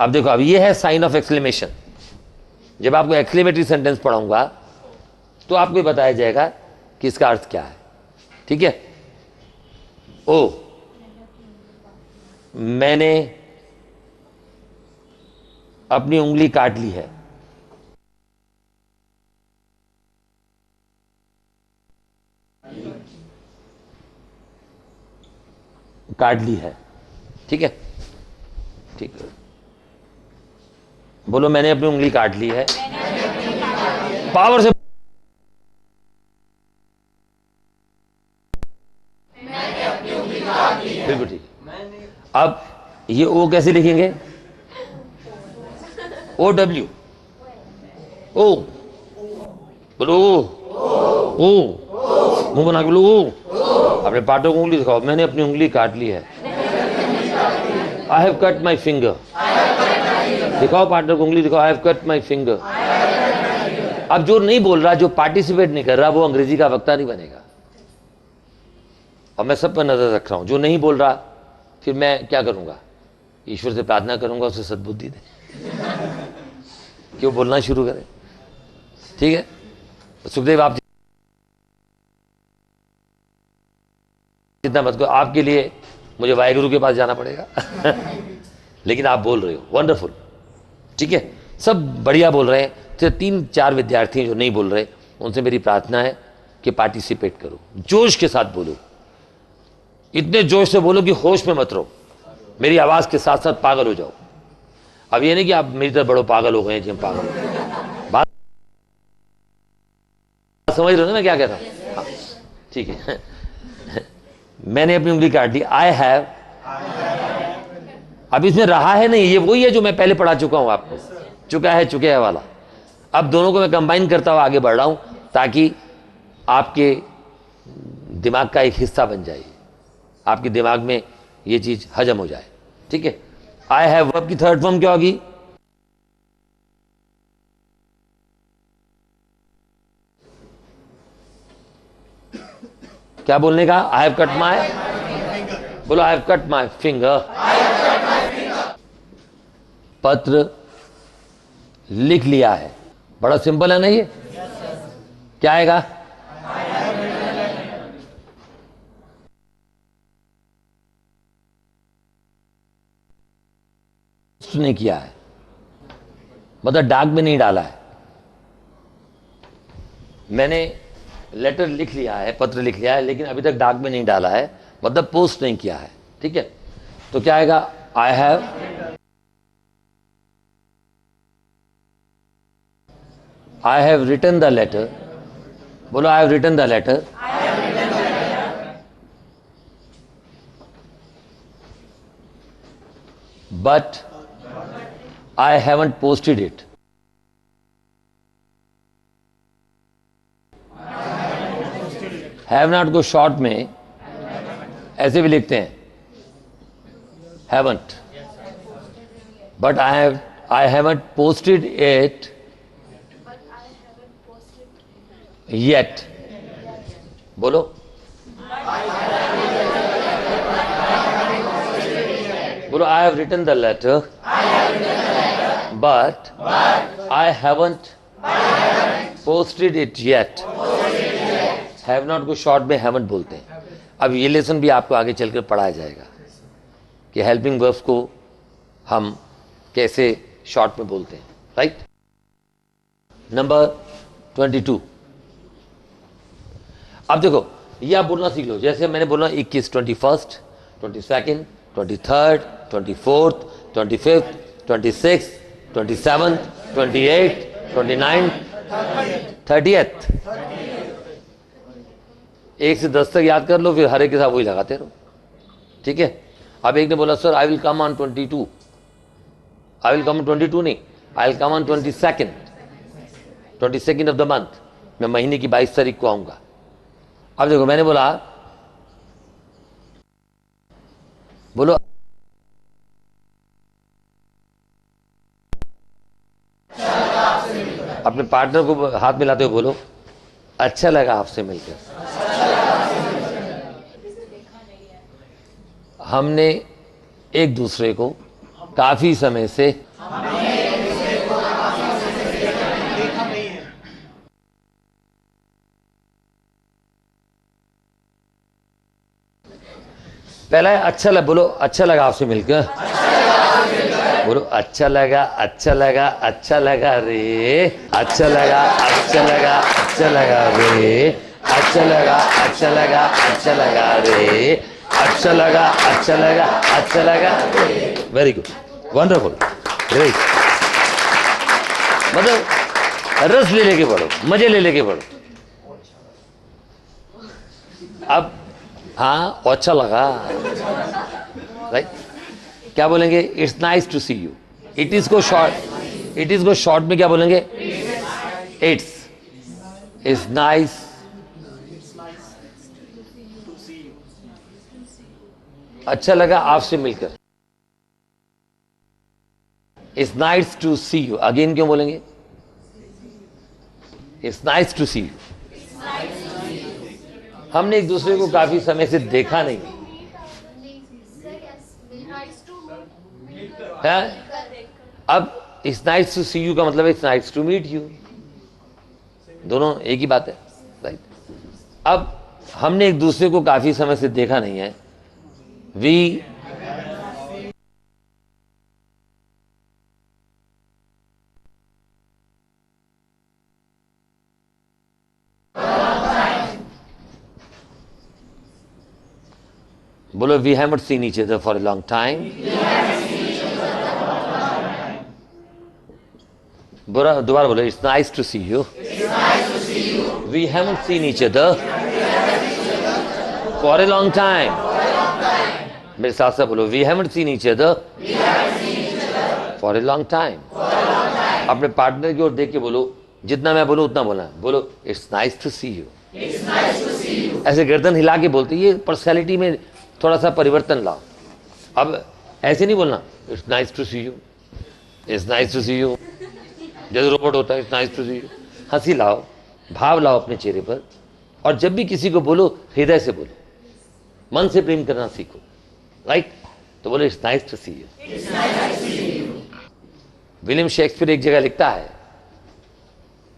अब देखो अब ये है साइन ऑफ एक्सक्लेमेशन। जब आपको एक्सक्लेमेटरी सेंटेंस पढ़ाऊंगा तो आपको ये बताया जाएगा कि इसका अर्थ क्या है, ठीक है। ओ, मैंने अपनी उंगली काट ली है। काट ली है, ठीक है, ठीक है। बोलो मैंने अपनी उंगली काट ली है। पावर से बिल्कुल ठीक है। अब ये ओ कैसे लिखेंगे? ओ डब्ल्यू, ओ, बोलो ओ, मुंह बना के बोलो ओ। अपने पार्टनर को उंगली दिखाओ, मैंने अपनी उंगली काट ली है। I have cut my finger. दिखाओ पार्टनर को उंगली दिखाओ, I have cut my finger. अब जो नहीं बोल रहा, जो पार्टिसिपेट नहीं कर रहा, वो अंग्रेजी का वक्ता नहीं बनेगा। और मैं सब पर नजर रख रहा हूं। जो नहीं बोल रहा, फिर मैं क्या करूंगा? ईश्वर से प्रार्थना करूंगा उसे सद्बुद्धि दे कि वो बोलना शुरू करे, ठीक है। सुखदेव आप जितना मत करो, आपके लिए मुझे वाहेगुरु के पास जाना पड़ेगा लेकिन आप बोल रहे हो, वंडरफुल, ठीक है, सब बढ़िया बोल रहे हैं। तो 3-4 विद्यार्थी हैं जो नहीं बोल रहे, उनसे मेरी प्रार्थना है कि पार्टिसिपेट करो, जोश के साथ बोलो, इतने जोश से बोलो कि होश में मत रहो, मेरी आवाज के साथ साथ पागल हो जाओ। अब ये नहीं कि आप मेरी तरह बड़ो पागल हो गए हैं, जिम पागल हो गए। बात समझ रहे हो ना मैं क्या कह रहा हूं? हाँ, ठीक है मैंने अपनी उंगली काट दी, आई हैव। अब इसमें रहा है नहीं, ये वही है जो मैं पहले पढ़ा चुका हूं आपको, चुका है चुके है वाला। अब दोनों को मैं कंबाइन करता हुआ आगे बढ़ रहा हूं ताकि आपके दिमाग का एक हिस्सा बन जाए, आपके दिमाग में ये चीज हजम हो जाए, ठीक है। आई हैव वर्ब की थर्ड फॉर्म क्या होगी? क्या बोलने का? आई हैव कट माई, बोलो I have cut my finger. पत्र लिख लिया है, बड़ा सिंपल है ना ये। क्या आएगा? नहीं किया है, मतलब डाक में नहीं डाला है। मैंने लेटर लिख लिया है, पत्र लिख लिया है, लेकिन अभी तक डाक में नहीं डाला है, मतलब पोस्ट नहीं किया है, ठीक है। तो क्या आएगा? I have written the letter. बोलो I have written the letter. But I haven't posted it. Have not को शॉर्ट में ऐसे भी लिखते हैं, haven't, but I haven't posted it yet. बोलो बोलो I have written the letter but I haven't posted it yet. Have not को short में हैवंट बोलते हैं। अब ये लेसन भी आपको आगे चलकर पढ़ाया जाएगा कि हेल्पिंग वर्ब्स को हम कैसे शॉर्ट में बोलते हैं, राइट। नंबर 22। अब देखो ये आप बोलना सीख लो, जैसे मैंने बोला 21, 21, 22, 23, 24, 25, 26, 27, 28, 29, 30th। 1 से 10 तक याद कर लो, फिर हर एक के साथ वही लगाते रहो, ठीक है। अब एक ने बोला sir I will come on 22, I will come on 22 नहीं, I will come on 22nd of the month, मैं महीने की 22 तारीख को आऊंगा। अब देखो मैंने बोला, बोलो अपने पार्टनर को हाथ मिलाते हुए बोलो, अच्छा लगा आपसे मिलकर। हमने एक दूसरे को काफी समय से पहला है अच्छा लगा, बोलो अच्छा लगा आपसे मिलकर, बोलो अच्छा लगा, अच्छा लगा, अच्छा लगा रे, अच्छा लगा, अच्छा लगा, अच्छा लगा रे, अच्छा लगा, अच्छा लगा, अच्छा लगा रे, अच्छा लगा, अच्छा लगा, अच्छा लगा रे। Very good, wonderful, great. मतलब रस ले लेके पढ़ो, मजे ले लेके पढ़ो। अब हाँ अच्छा लगा, राइट। क्या बोलेंगे? It's nice to see you. It is को शॉर्ट में क्या बोलेंगे? इट्स नाइस अच्छा लगा आपसे मिलकर। It's nice to see you. Again क्यों बोलेंगे? It's nice to see you. हमने एक दूसरे को काफी समय से देखा नहीं है। अब it's nice to see you का मतलब it's nice to meet you, दोनों एक ही बात है, राइट। अब हमने एक दूसरे को काफी समय से देखा नहीं है। वी बोलो we haven't seen each other for a long time. दोबारा बोलो, it's nice to see you. We haven't seen each other for a long time. मेरे साथ साथ बोलो, we haven't seen each other for a long time. अपने partner की ओर देख के बोलो, जितना मैं बोलूं उतना बोलना। बोलो it's nice to see you. ऐसे गर्दन हिला के बोलते, ये पर्सनैलिटी में थोड़ा सा परिवर्तन लाओ। अब ऐसे नहीं बोलना it's nice to see you, it's nice to see you, जैसे रोबोट होता है it's nice to see you. हंसी लाओ, भाव लाओ अपने चेहरे पर। और जब भी किसी को बोलो हृदय से बोलो, मन से प्रेम करना सीखो, राइट। तो बोलो it's nice to see you. William Shakespeare एक जगह लिखता है,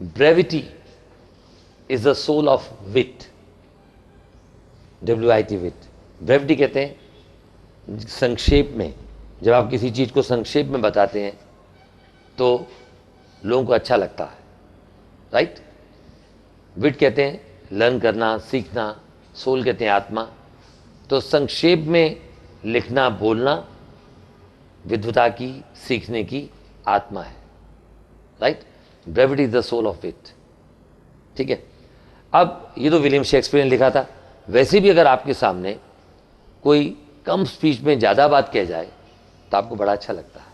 brevity is the soul of wit. WIT wit. Brevity कहते हैं संक्षेप में, जब आप किसी चीज को संक्षेप में बताते हैं तो लोगों को अच्छा लगता है, राइट। विट कहते हैं लर्न करना, सीखना। सोल कहते हैं आत्मा। तो संक्षेप में लिखना, बोलना विद्वता की, सीखने की आत्मा है, right. Brevity is the soul of wit, ठीक है। अब ये तो विलियम शेक्सपियर ने लिखा था। वैसे भी अगर आपके सामने कोई कम स्पीच में ज़्यादा बात कह जाए तो आपको बड़ा अच्छा लगता है।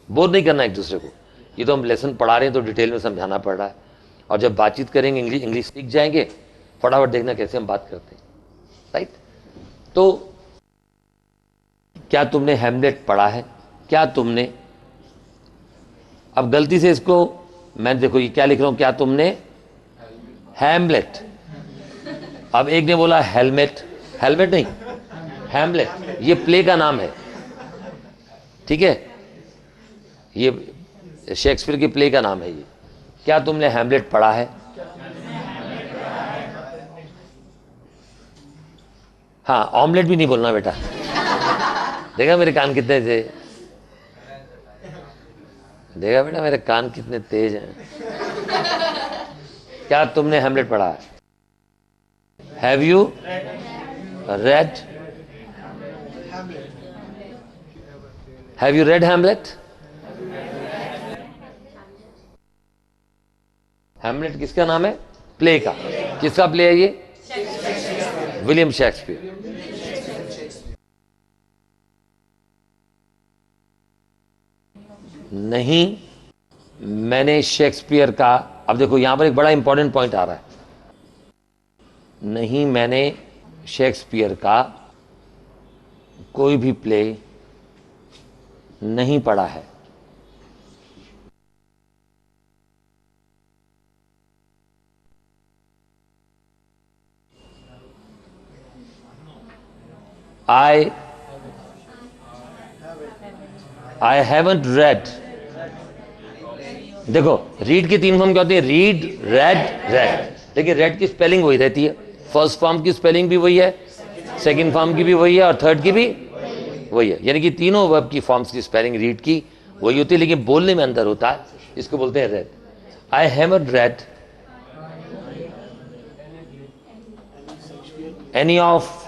बोर नहीं करना एक दूसरे को। ये तो हम लेसन पढ़ा रहे हैं तो डिटेल में समझाना पड़ रहा है, और जब बातचीत करेंगे इंग्लिश सीख जाएंगे, फटाफट देखना कैसे हम बात करते हैं, राइट। तो क्या तुमने हैमलेट पढ़ा है? क्या तुमने, अब गलती से इसको मैं, देखो ये क्या लिख रहा हूं, क्या तुमने हैमलेट। अब एक ने बोला हेलमेट, हेलमेट नहीं, हैमलेट। ये प्ले का नाम है, ठीक है। ये शेक्सपियर के प्ले का नाम है ये। क्या तुमने हैमलेट पढ़ा है? हाँ, ऑमलेट भी नहीं बोलना बेटा। देखा मेरे कान कितने थे, देखा बेटा मेरे कान कितने तेज हैं। क्या तुमने हैमलेट पढ़ा है? Have you read? Have you read Hamlet? Hamlet किसका नाम है? प्ले का। किसका प्ले है ये? William Shakespeare. नहीं मैंने शेक्सपियर का, अब देखो यहां पर एक बड़ा इंपॉर्टेंट पॉइंट आ रहा है, नहीं मैंने शेक्सपियर का कोई भी प्ले नहीं पढ़ा है। आई हैवंट रेड। देखो रीड की तीन फॉर्म क्या होती है, रीड, रेड, रेड, लेकिन रेड की स्पेलिंग वही रहती है। फर्स्ट फॉर्म की स्पेलिंग भी वही है, सेकंड फॉर्म की भी वही है, और थर्ड की भी वही है। यानी कि तीनों वर्ब की फॉर्म्स की स्पेलिंग रीड की वही होती है, लेकिन बोलने में अंदर होता है। इसको बोलते हैं red. I haven't read any of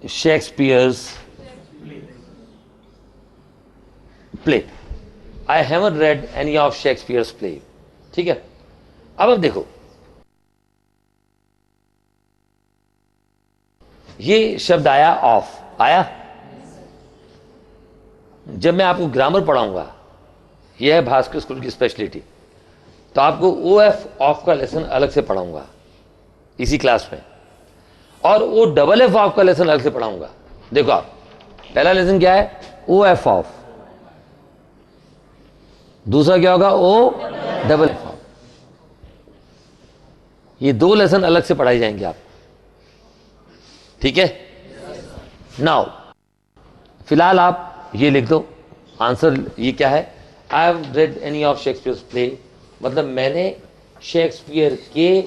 Shakespeare's play. I haven't read any of Shakespeare's play. ठीक है, अब देखो ये शब्द आया ऑफ, आया। जब मैं आपको ग्रामर पढ़ाऊंगा, यह है भास्कर स्कूल की स्पेशलिटी, तो आपको ओ एफ ऑफ का लेसन अलग से पढ़ाऊंगा इसी क्लास में, और ओ डबल एफ ऑफ का लेसन अलग से पढ़ाऊंगा। देखो आप, पहला लेसन क्या है, ओ एफ ऑफ, दूसरा क्या होगा, ओ डबल एफ ऑफ। ये दो लेसन अलग से पढ़ाई जाएंगे आप, ठीक है। नाउ फिलहाल आप ये लिख दो आंसर, ये क्या है, I have read any of Shakespeare play, मतलब मैंने शेक्सपियर के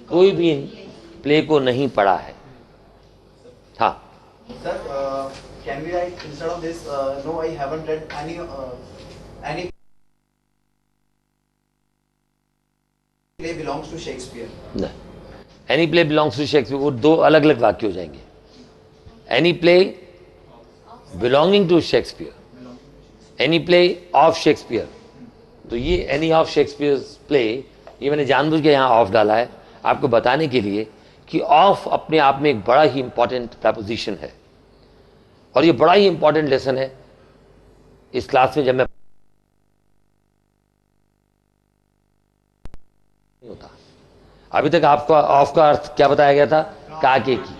कोई भी प्ले को नहीं पढ़ा है। हाँ sir, can we write instead of this, no I haven't read any play belongs to Shakespeare. नहीं, any play belongs to Shakespeare, वो दो अलग अलग वाक्य हो जाएंगे। Any play belonging to Shakespeare, any play of Shakespeare. तो ये एनी ऑफ शेक्सपियर प्ले, ये मैंने जानबूझ के यहाँ ऑफ डाला है आपको बताने के लिए कि ऑफ अपने आप में एक बड़ा ही इंपॉर्टेंट प्रपोजिशन है, और ये बड़ा ही इंपॉर्टेंट लेसन है इस क्लास में। जब मैं होता, अभी तक आपका ऑफ का अर्थ क्या बताया गया था, काके की।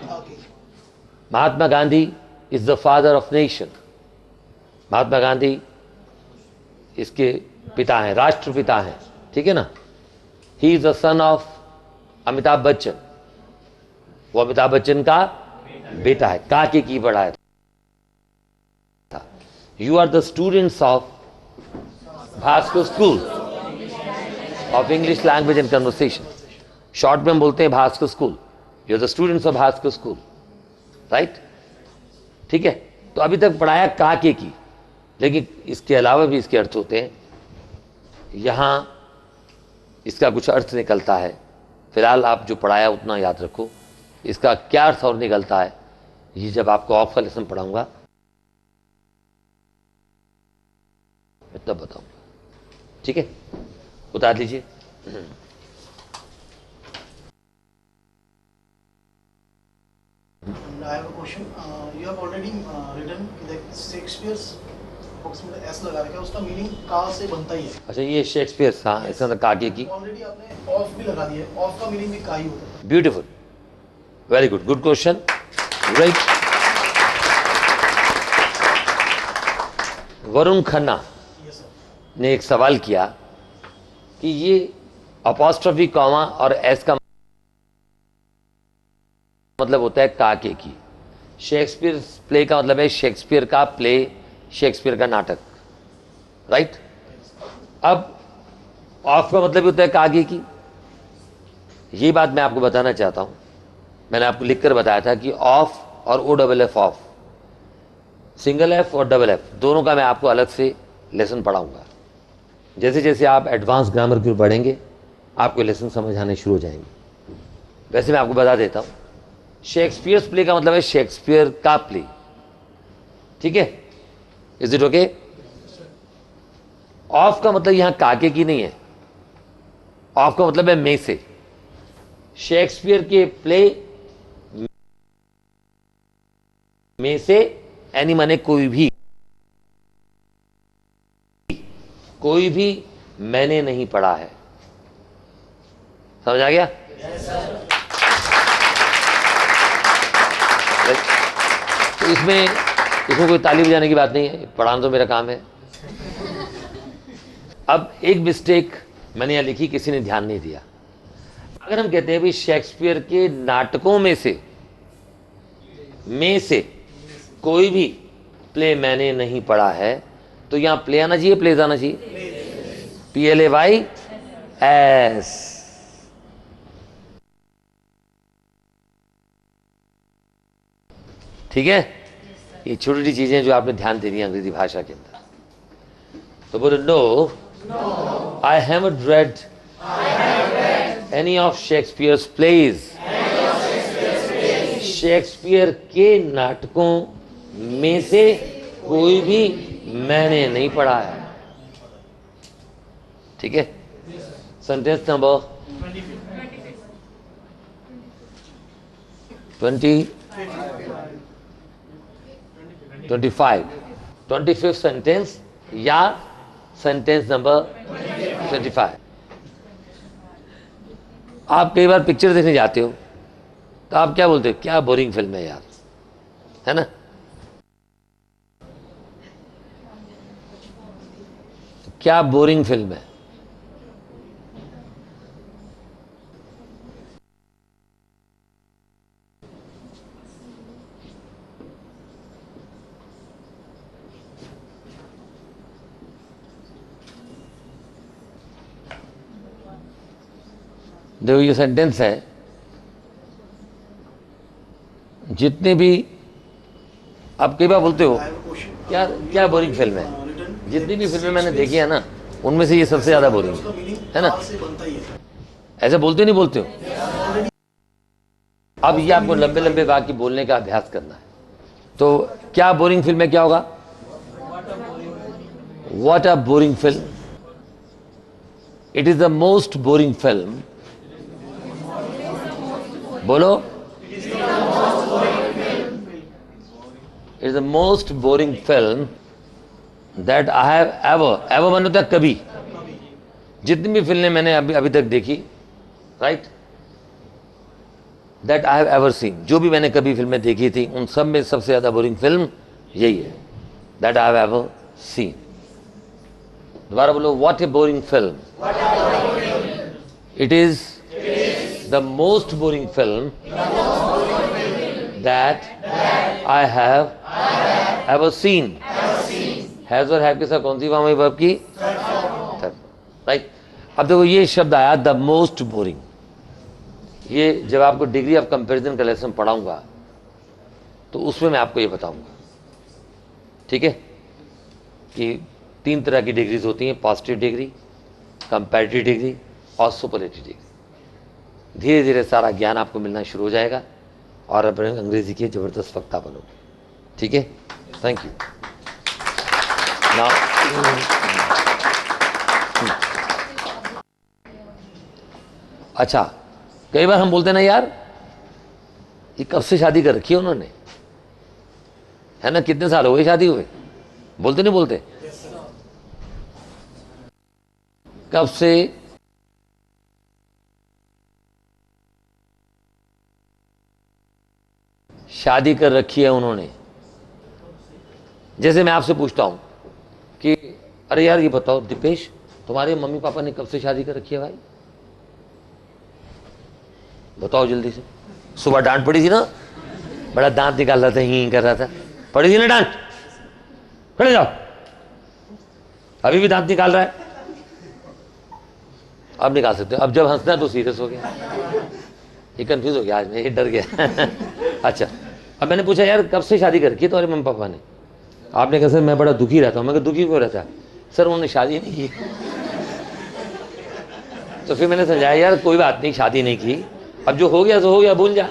Mahatma Gandhi is the father of nation. Mahatma Gandhi इसके पिता हैं, राष्ट्रपिता हैं, ठीक है ना। He is the son of Amitabh Bachchan, वो अमिताभ बच्चन का बेटा है, काके की पढ़ाया था। You are the students of Bhaskar school of English language and conversation, short में बोलते हैं Bhaskar school. You are the students of Bhaskar school, right, ठीक है। तो अभी तक पढ़ाया काके की, लेकिन इसके अलावा भी इसके अर्थ होते हैं। यहां इसका कुछ अर्थ निकलता है, फिलहाल आप जो पढ़ाया उतना याद रखो। इसका क्या अर्थ और निकलता है, ये जब आपको ऑफ का लेसन पढ़ाऊंगा तब बताऊंगा, ठीक है। उतार लीजिए। I have a question. You have already written that Shakespeare's books में S लगा रखा है, उसका मीनिंग का से बनता ही है। अच्छा, ये शेक्सपियर था, इसका मतलब काके की। ऑलरेडी आपने ऑफ भी लगा दिया है, ऑफ का मीनिंग भी का ही होता है। Beautiful, very good, good question, right. Varun Khanna Yes sir. ने एक सवाल किया कि ये अपॉस्ट्रफी कॉमा और एस का मतलब होता है काके की। शेक्सपियर प्ले का मतलब है शेक्सपियर का प्ले, शेक्सपियर का नाटक, राइट। अब ऑफ का मतलब होता है काके की। ये बात मैं आपको बताना चाहता हूं, मैंने आपको लिखकर बताया था कि ऑफ और O double F of, single F और डबल एफ दोनों का मैं आपको अलग से लेसन पढ़ाऊंगा। जैसे जैसे आप एडवांस ग्रामर की ओर बढ़ेंगे आपको लेसन समझ आने शुरू हो जाएंगे। वैसे मैं आपको बता देता हूं, शेक्सपियर्स प्ले का मतलब है शेक्सपियर का प्ले, ठीक है। Is it okay. ऑफ का मतलब यहां काके की नहीं है, ऑफ का मतलब है में से। शेक्सपियर के प्ले में से, एनी माने कोई भी मैंने नहीं पढ़ा है। समझ आ गया? तो इसमें कोई ताली बजाने की बात नहीं है, पढ़ाना तो मेरा काम है। अब एक मिस्टेक मैंने यहां लिखी, किसी ने ध्यान नहीं दिया। अगर हम कहते हैं भी शेक्सपियर के नाटकों में से कोई भी प्ले मैंने नहीं पढ़ा है, तो यहां प्ले आना चाहिए, प्लेज आना चाहिए, PLAYS। ठीक है? ये छोटी छोटी चीजें जो आपने ध्यान देनी है अंग्रेजी भाषा के अंदर। तो बोलो, no, I haven't read any of Shakespeare's plays. Shakespeare के नाटकों में से कोई भी मैंने नहीं पढ़ा है। ठीक है? सेंटेंस नंबर 25 सेंटेंस या सेंटेंस नंबर 25। आप कई बार पिक्चर देखने जाते हो तो आप क्या बोलते हो? क्या बोरिंग फिल्म है यार, है ना? क्या बोरिंग फिल्म है। देखो ये सेंटेंस है, जितने भी आप कई बार बोलते हो क्या बोरिंग फिल्म है। जितनी भी फिल्में मैंने देखी है ना, उनमें से ये सबसे ज्यादा बोरिंग है ना? ऐसे बोलते नहीं बोलते हो? अब ये आपको लंबे लंबे वाक्य बोलने का अभ्यास करना है। तो क्या बोरिंग फिल्म है, क्या होगा? What a boring film. It is the most boring film. बोलो, it is the most boring film that I have ever माने होता है कभी। जितनी भी फिल्में मैंने अभी तक देखी, right, that I have ever seen, जो भी मैंने कभी फिल्में देखी थी, उन सब में सबसे ज्यादा बोरिंग फिल्म यही है, that I have ever seen. दोबारा बोलो, what A boring film. It is the most boring film that I have ever seen। Has और हैव के साथ कौन सी फॉर्म है वर्ब की? राइट। अब देखो ये शब्द आया द मोस्ट बोरिंग। ये जब आपको डिग्री ऑफ कंपैरिजन का लेसन पढ़ाऊंगा तो उसमें मैं आपको ये बताऊंगा, ठीक है, कि 3 तरह की डिग्रीज होती हैं, पॉजिटिव डिग्री, कंपैरेटिव डिग्री और सुपरलेटिव डिग्री। धीरे धीरे सारा ज्ञान आपको मिलना शुरू हो जाएगा और अपने अंग्रेजी के जबरदस्त वक्ता बनोगे। ठीक है? Thank you. नाउ अच्छा, कई बार हम बोलते ना यार ये कब से शादी कर रखी है उन्होंने, है ना, कितने साल हो गए शादी हुए? बोलते नहीं बोलते? कब से शादी कर रखी है उन्होंने। जैसे मैं आपसे पूछता हूं कि अरे यार ये बताओ दीपेश, तुम्हारे मम्मी पापा ने कब से शादी कर रखी है भाई? बताओ जल्दी से। सुबह डांट पड़ी थी ना, बड़ा दांत निकाल रहा था, ही कर रहा था, पड़ी थी ना डांट? खड़े जाओ। अभी भी दांत निकाल रहा है? अब निकाल सकते हो। अब जब हंसना है तो सीरियस हो गया, ये कंफ्यूज हो गया आज, मैं ये डर गया। अच्छा, अब मैंने पूछा यार कब से शादी कर रखी है तुम्हारे मम्मी पापा ने? आपने कहा सर मैं बड़ा दुखी रहता हूँ। मैं कहा दुखी क्यों रहता है? सर उन्होंने शादी नहीं की। तो फिर मैंने समझाया यार कोई बात नहीं, शादी नहीं की, अब जो हो गया सो हो गया, भूल जा।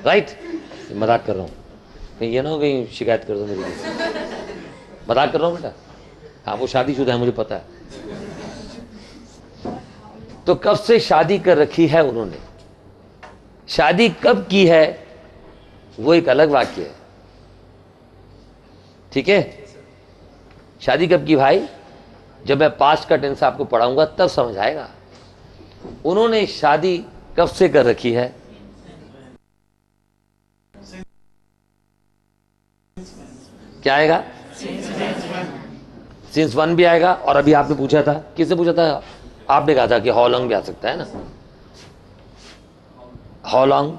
राइट? मजाक कर रहा हूँ, कहीं ये ना हो कहीं शिकायत कर दो मेरी। मजाक कर रहा हूँ बेटा। हाँ वो शादीशुदा है, मुझे पता है। तो कब से शादी कर रखी है उन्होंने, शादी कब की है वो एक अलग वाक्य है, ठीक है। शादी कब की भाई, जब मैं पास्ट का टेंस आपको पढ़ाऊंगा तब समझ आएगा। उन्होंने शादी कब से कर रखी है, क्या आएगा, सिंस वन भी आएगा। और अभी आपने पूछा था, किससे पूछा था, आपने कहा था कि हाउ लॉन्ग भी आ सकता है ना, how long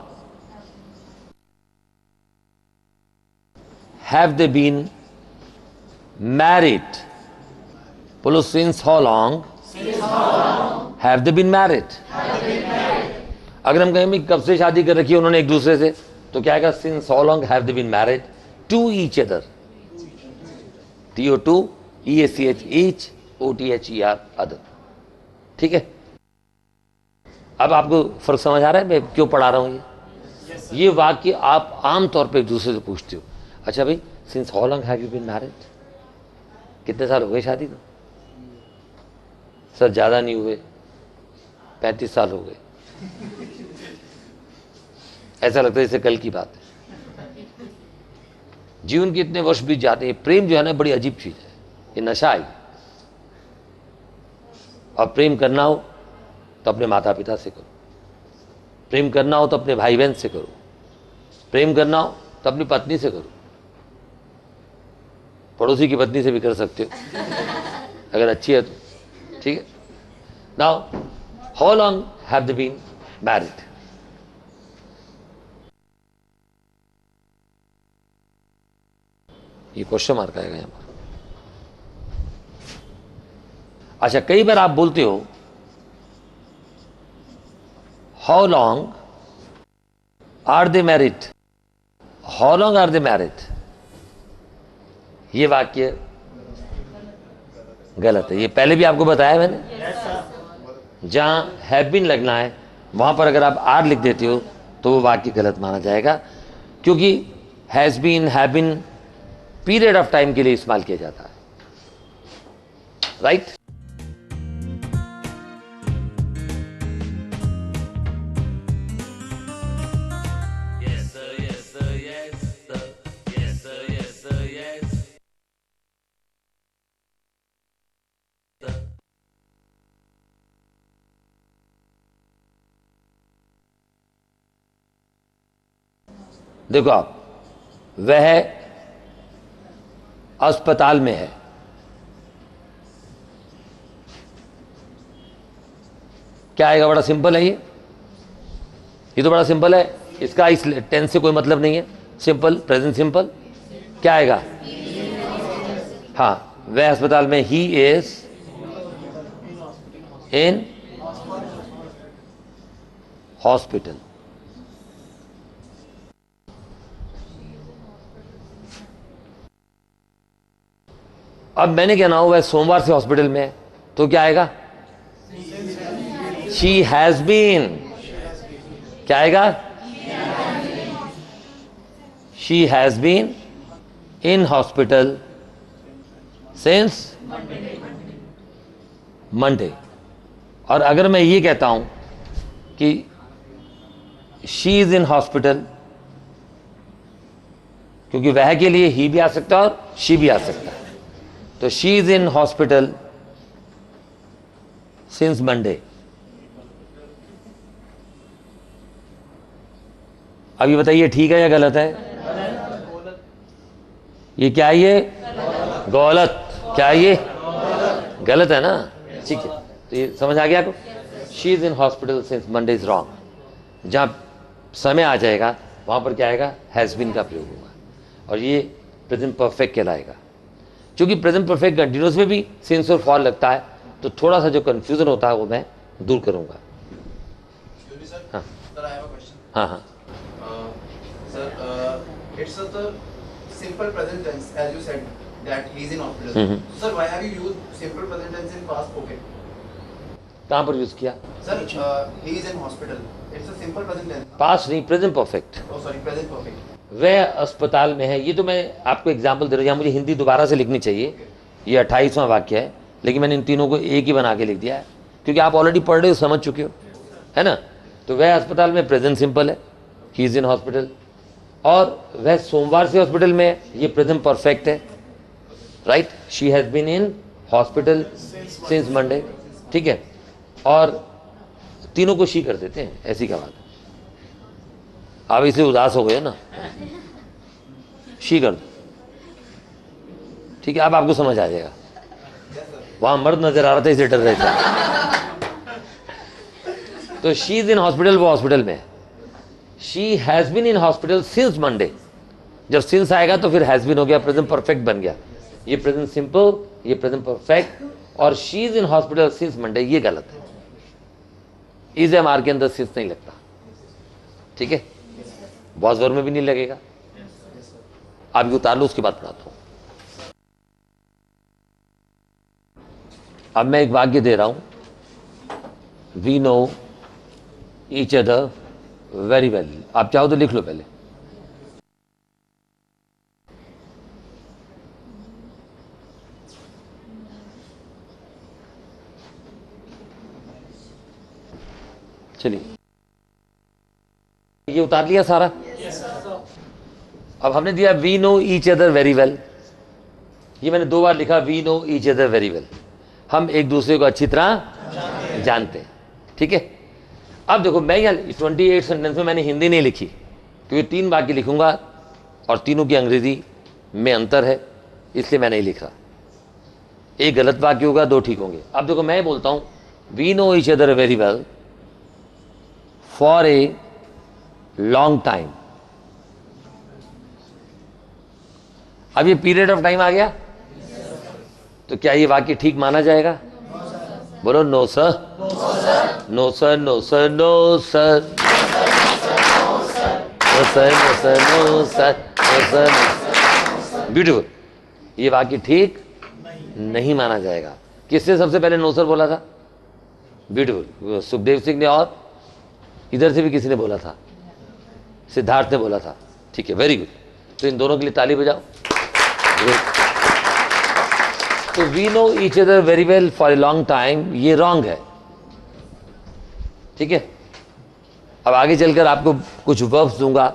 have they been married, बोलो since how long have they been married. अगर हम कहें कब से शादी कर रखी है उन्होंने एक दूसरे से, तो क्या आएगा, since how long have they been married to each other, TO2 EACH each OTHER other, ठीक है। अब आपको फर्क समझ आ रहा है मैं क्यों पढ़ा रहा हूं ये वाक्य आप आमतौर पे एक दूसरे से पूछते हो। अच्छा भाई, since how long have you been married, कितने साल हो गए शादी को, सर ज्यादा नहीं हुए, 35 साल हो गए। ऐसा लगता है जैसे कल की बात है। जीवन के इतने वर्ष बीत जाते हैं। प्रेम जो है ना बड़ी अजीब चीज है, ये नशा है। और प्रेम करना हो तो अपने माता पिता से करो, प्रेम करना हो तो अपने भाई बहन से करो, प्रेम करना हो तो अपनी पत्नी से करो, पड़ोसी की पत्नी से भी कर सकते हो अगर अच्छी है तो, ठीक है। Now how long have they been married, ये क्वेश्चन मार्क आएगा यहां पर। अच्छा, कई बार आप बोलते हो how long are they married, how long are they married, ये वाक्य गलत है। ये पहले भी आपको बताया मैंने। जहां हैव बीन लगना है वहां पर अगर आप आर लिख देते हो तो वो वाक्य गलत माना जाएगा, क्योंकि has been, have been period of time के लिए इस्तेमाल किया जाता है, राइट। देखो आप, वह अस्पताल में है, क्या आएगा, बड़ा सिंपल है ये तो बड़ा सिंपल है। इसका इस टेंस से कोई मतलब नहीं है, सिंपल प्रेजेंट सिंपल, क्या आएगा, हाँ, वह अस्पताल में, ही इज इन हॉस्पिटल। अब मैंने कहना हो वह सोमवार से हॉस्पिटल में है, तो क्या आएगा, शी हैज बीन, क्या आएगा, she has been in hospital since Monday. और अगर मैं ये कहता हूं कि शी इज इन हॉस्पिटल, क्योंकि वह के लिए ही भी आ सकता है और शी भी आ सकता है, तो she is in hospital since Monday. अब ये बताइए ठीक है या गलत है, ये क्या है, ये गलत, क्या है ये गलत है ना, ठीक है। तो ये समझ आ गया आपको, she is in hospital since Monday is wrong. जहां समय आ जाएगा वहां पर क्या आएगा, हैज बीन का प्रयोग होगा, और ये प्रेजेंट परफेक्ट कहलाएगा। क्योंकि प्रेजेंट परफेक्ट कंटिन्यूअस में भी सिंस और फॉर लगता है, तो थोड़ा सा जो कंफ्यूजन होता है वो मैं दूर करूंगा। हाँ हाँ हाँ, it's the simple present tense as you said that he is in hospital. Sir, why have you used simple present tense in past spoken? कहाँ पर यूज किया, Sir, he is in hospital. It's a simple present tense. Past नहीं, present perfect. Oh sorry, present perfect. वह अस्पताल में है, ये तो मैं आपको एग्जाम्पल दे रहा हूँ, यहाँ मुझे हिंदी दोबारा से लिखनी चाहिए। ये 28वां वाक्य है, लेकिन मैंने इन तीनों को एक ही बना के लिख दिया है। क्योंकि आप ऑलरेडी पढ़ रहे हो, समझ चुके हो, है ना। तो वह अस्पताल में प्रेजेंट सिंपल है, ही इज इन हॉस्पिटल, और वह सोमवार से हॉस्पिटल में है, ये प्रेजेंट परफेक्ट है, right. She has been in hospital since Monday, ठीक है। और तीनों को शी कर देते हैं, ऐसी क्या बात है। आप इसलिए उदास हो गए ना, शी कर दो, ठीक है। अब आपको समझ आ जाएगा। वहां मर्द नजर आ रहा था, इसे डर रहे थे। तो शी इज इन हॉस्पिटल, वो हॉस्पिटल में है। She has been in hospital since Monday, जब सिंस आएगा तो फिर हैज बीन हो गया, प्रेजेंट परफेक्ट बन गया। ये प्रेजेंट सिंपल, ये प्रेजेंट परफेक्ट, और she is in hospital since Monday, ये गलत है। इज एम आर के अंदर सिंस नहीं लगता, ठीक है। बॉस वर्ग में भी नहीं लगेगा। आप ये उतार लो, उसके बाद पढ़ाता हूं। अब मैं एक वाक्य दे रहा हूं, we know each other very well. आप चाहो तो लिख लो पहले। चलिए, ये उतार लिया सारा। अब हमने दिया we know each other very well, ये मैंने 2 बार लिखा, we know each other very well. हम एक दूसरे को अच्छी तरह जानते हैं, ठीक है। अब देखो, मैं यहाँ 28 सेंटेंस में मैंने हिंदी नहीं लिखी, क्योंकि 3 वाक्य लिखूंगा और तीनों की अंग्रेजी में अंतर है, इसलिए मैं नहीं लिख रहा। एक गलत वाक्य होगा, 2 ठीक होंगे। अब देखो, मैं बोलता हूं we know each other very well for a long time. अब ये पीरियड ऑफ टाइम आ गया, तो क्या ये वाक्य ठीक माना जाएगा? बोलो no sir, no sir, no sir, no sir, no sir, no sir, no sir, no sir. Beautiful. ये वाक्य ठीक नहीं माना जाएगा। किसने सबसे पहले नो सर बोला था? ब्यूटीफुल, सुखदेव सिंह ने, और इधर से भी किसी ने बोला था, सिद्धार्थ ने बोला था, ठीक है, वेरी गुड। तो इन दोनों के लिए ताली बजाओ। तो we know each other very well for a long time, ये रॉन्ग है, ठीक है। अब आगे चलकर आपको कुछ वर्ब्स दूंगा,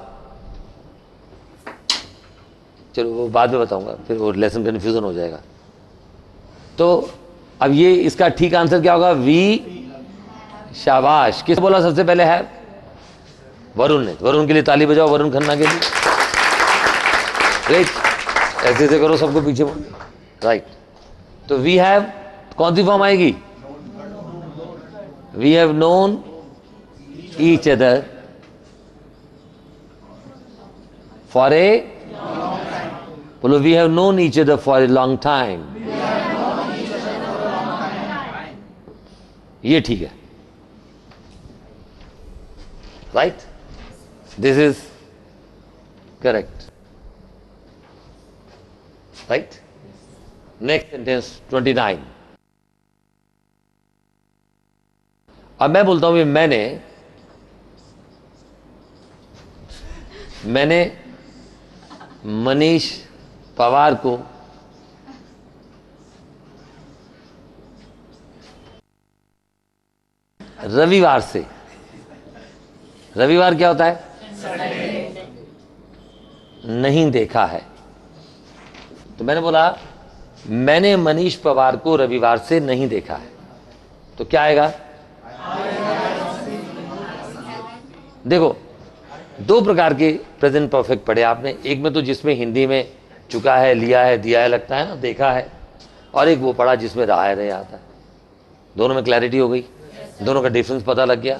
चलो वो बाद में बताऊंगा, फिर वो लेसन कन्फ्यूजन हो जाएगा। तो अब ये इसका ठीक आंसर क्या होगा? वी, शाबाश। किस बोला सबसे पहले है? वरुण ने। वरुण के लिए ताली बजाओ, वरुण खन्ना के लिए। राइट, ऐसे ऐसे करो, सबको पीछे बोलो, राइट। तो वी हैव, कौन सी फॉर्म आएगी? We have known each other for a, बोलो we have known each other for a long time. ये ठीक है, right, this is correct, right. Next sentence 29। अब मैं बोलता हूं मैंने मनीष पवार को रविवार से, रविवार क्या होता है? नहीं देखा है। तो मैंने बोला मैंने मनीष पवार को रविवार से नहीं देखा है, तो क्या आएगा? देखो, 2 प्रकार के प्रेजेंट परफेक्ट पढ़े आपने। एक में तो जिसमें हिंदी में चुका है, लिया है, दिया है लगता है ना, देखा है, और एक वो पढ़ा जिसमें रहा है, रहे आता है। दोनों में क्लैरिटी हो गई, दोनों का डिफरेंस पता लग गया।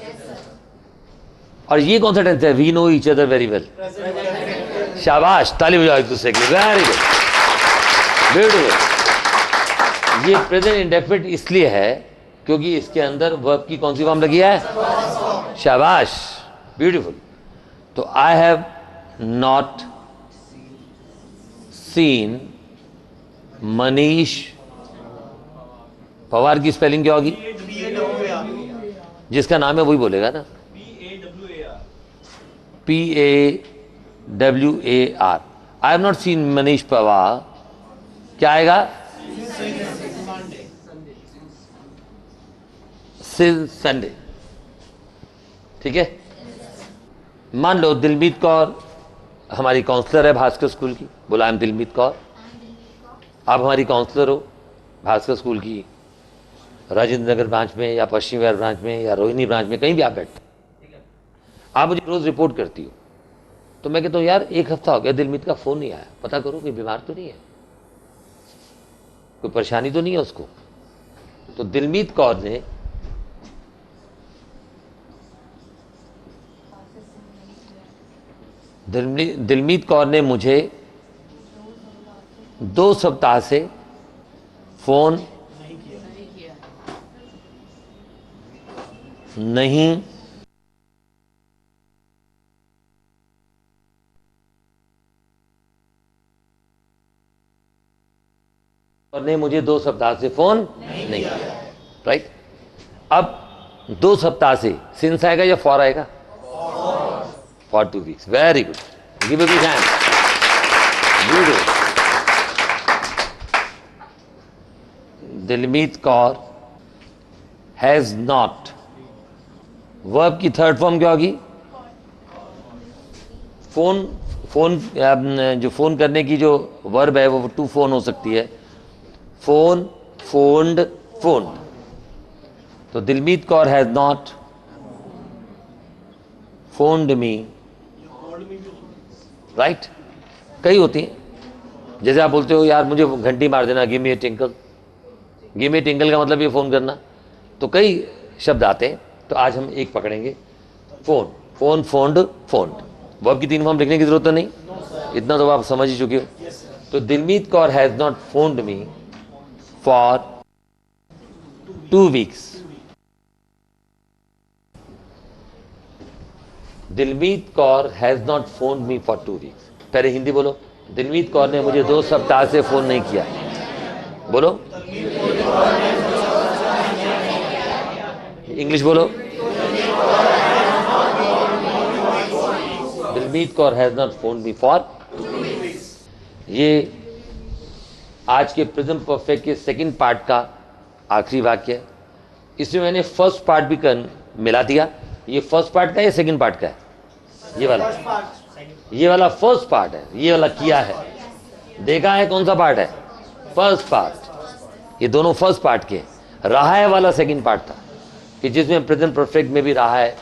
और ये कौन सा टेंस है? We know each other very well. शाबाश, ताली बजाओ एक दूसरे के लिए, वेरी गुड, ब्यूटीफुल। ये प्रेजेंट इंडेफिनिट इसलिए है क्योंकि इसके अंदर वर्ब की कौन सी फॉर्म लगी है? शाबाश, ब्यूटीफुल। तो आई have not seen Manish Pawar की स्पेलिंग क्या होगी? जिसका नाम है वही बोलेगा ना, PAWAR। I have not seen Manish Pawar, क्या आएगा? सिंस संडे, ठीक है। मान लो दिलमीत कौर हमारी काउंसलर है भास्कर स्कूल की, बोला आई एम दिलमीत कौर। आप हमारी काउंसलर हो भास्कर स्कूल की, राजेंद्र नगर ब्रांच में या पश्चिम विहार ब्रांच में या रोहिणी ब्रांच में, कहीं भी आप बैठते, आप मुझे रोज रिपोर्ट करती हो। तो मैं कहता हूँ यार एक हफ्ता हो गया दिलमीत का फोन नहीं आया, पता करो कोई बीमार तो नहीं है, कोई परेशानी तो नहीं है उसको। तो दिलमीत कौर ने दिलमीत कौर ने मुझे 2 सप्ताह से फोन नहीं ने मुझे 2 सप्ताह से फोन नहीं किया, राइट। अब 2 सप्ताह से सिंस आएगा या फॉर आएगा? For 2 weeks. Very good, give a big hand. Dilmeet Kaur has not, verb की थर्ड फॉर्म क्या होगी? फोन जो फोन करने की जो वर्ब है वो टू फोन हो सकती है, फोन, फोन्ड, फोन। तो Dilmeet Kaur has not phoned me, right. कई होती हैं, जैसे आप बोलते हो यार मुझे घंटी मार देना, गिव मी ए टिंकल। गिव मी ए टिंकल का मतलब ये फोन करना। तो कई शब्द आते हैं, तो आज हम एक पकड़ेंगे, phone, phone, found, found. Verb की 3 फॉर्म लिखने की जरूरत तो नहीं, इतना तो आप समझ ही चुके हो। तो Dilmeet Kaur has not phoned me for 2 weeks. Dilmeet Kaur has not phoned me for 2 weeks. पहले हिंदी बोलो, दिलमीत कौर ने मुझे 2 सप्ताह से फोन नहीं किया। बोलो, इंग्लिश बोलो, Dilmeet Kaur has not phoned me for. ये आज के प्रेजेंट परफेक्ट के सेकंड पार्ट का आखिरी वाक्य है। इसमें मैंने फर्स्ट पार्ट भी मिला दिया। ये फर्स्ट पार्ट का है या सेकंड पार्ट का है? ये वाला फर्स्ट पार्ट है, ये वाला किया है, देखा है कौन सा पार्ट है? First part. ये दोनों फर्स्ट पार्ट के। रहा है वाला सेकंड पार्ट था, कि जिसमें प्रेजेंट परफेक्ट में भी रहा है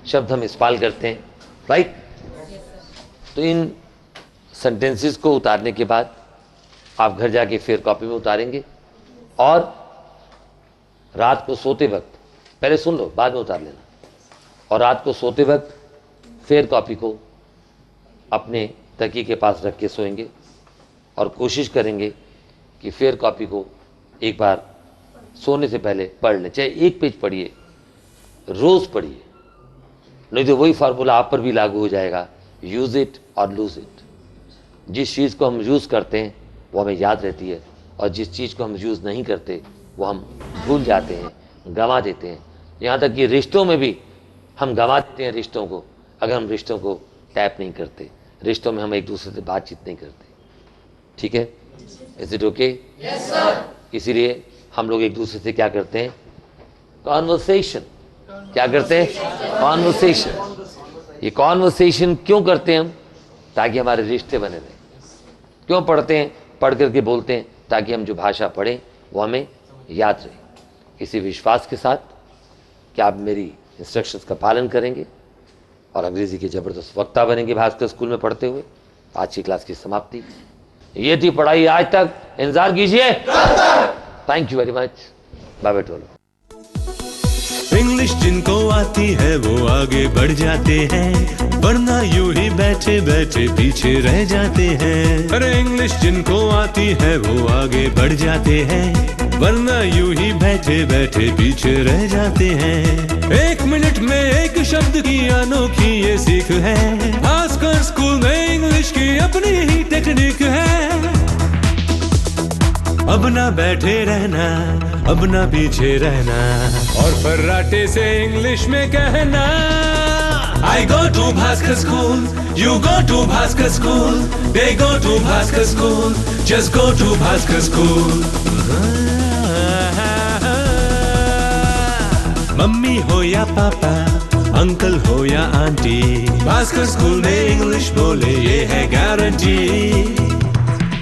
शब्द हम इस्तेमाल करते हैं, राइट। तो इन सेंटेंसेस को उतारने के बाद आप घर जाके फिर कॉपी में उतारेंगे, और रात को सोते वक्त, पहले सुन लो बाद में उतार लेना, और रात को सोते वक्त फिर कॉपी को अपने तकिए के पास रख के सोएंगे, और कोशिश करेंगे कि फिर कॉपी को एक बार सोने से पहले पढ़ लें। चाहे 1 पेज पढ़िए, रोज पढ़िए, नहीं तो वही फार्मूला आप पर भी लागू हो जाएगा, यूज इट और लूज इट। जिस चीज़ को हम यूज़ करते हैं वो हमें याद रहती है, और जिस चीज़ को हम यूज़ नहीं करते वो हम भूल जाते हैं, गंवा देते हैं। यहाँ तक कि रिश्तों में भी हम गंवा देते हैं रिश्तों को, अगर हम रिश्तों को टैप नहीं करते, रिश्तों में हम एक दूसरे से बातचीत नहीं करते। ठीक है, is it okay? Yes sir. इसीलिए हम लोग एक दूसरे से क्या करते हैं? कॉन्वर्सेशन। क्या करते हैं? कॉन्वर्सेशन। ये कॉन्वर्सेशन क्यों करते हैं हम? ताकि हमारे रिश्ते बने रहें। क्यों पढ़ते हैं? पढ़ करके बोलते हैं ताकि हम जो भाषा पढ़ें वो हमें याद रहे। इसी विश्वास के साथ कि आप मेरी इंस्ट्रक्शंस का पालन करेंगे और अंग्रेजी के ज़बरदस्त वक्ता बनेंगे भास्कर स्कूल में पढ़ते हुए। आज की क्लास की समाप्ति। ये थी पढ़ाई आज तक, इंतजार कीजिए। Thank you very much. Bye bye to all. English जिनको आती है वो आगे बढ़ जाते हैं, वरना यूं ही बैठे बैठे पीछे रह जाते हैं। अरे इंग्लिश जिनको आती है वो आगे बढ़ जाते हैं, वरना यूं ही बैठे बैठे पीछे रह जाते हैं। 1 मिनट में एक शब्द की अनोखी ये सीख है, भास्कर स्कूल में इंग्लिश की अपनी ही टेक्निक है। अब ना बैठे रहना, अब ना पीछे रहना, और फर्राटे से इंग्लिश में कहना। I go to Bhaskar School, you go to Bhaskar School, they go to Bhaskar School, just go to Bhaskar School. Mummy हो या पापा, अंकल हो या आंटी, भास्कर स्कूल में इंग्लिश बोले ये है गारंटी।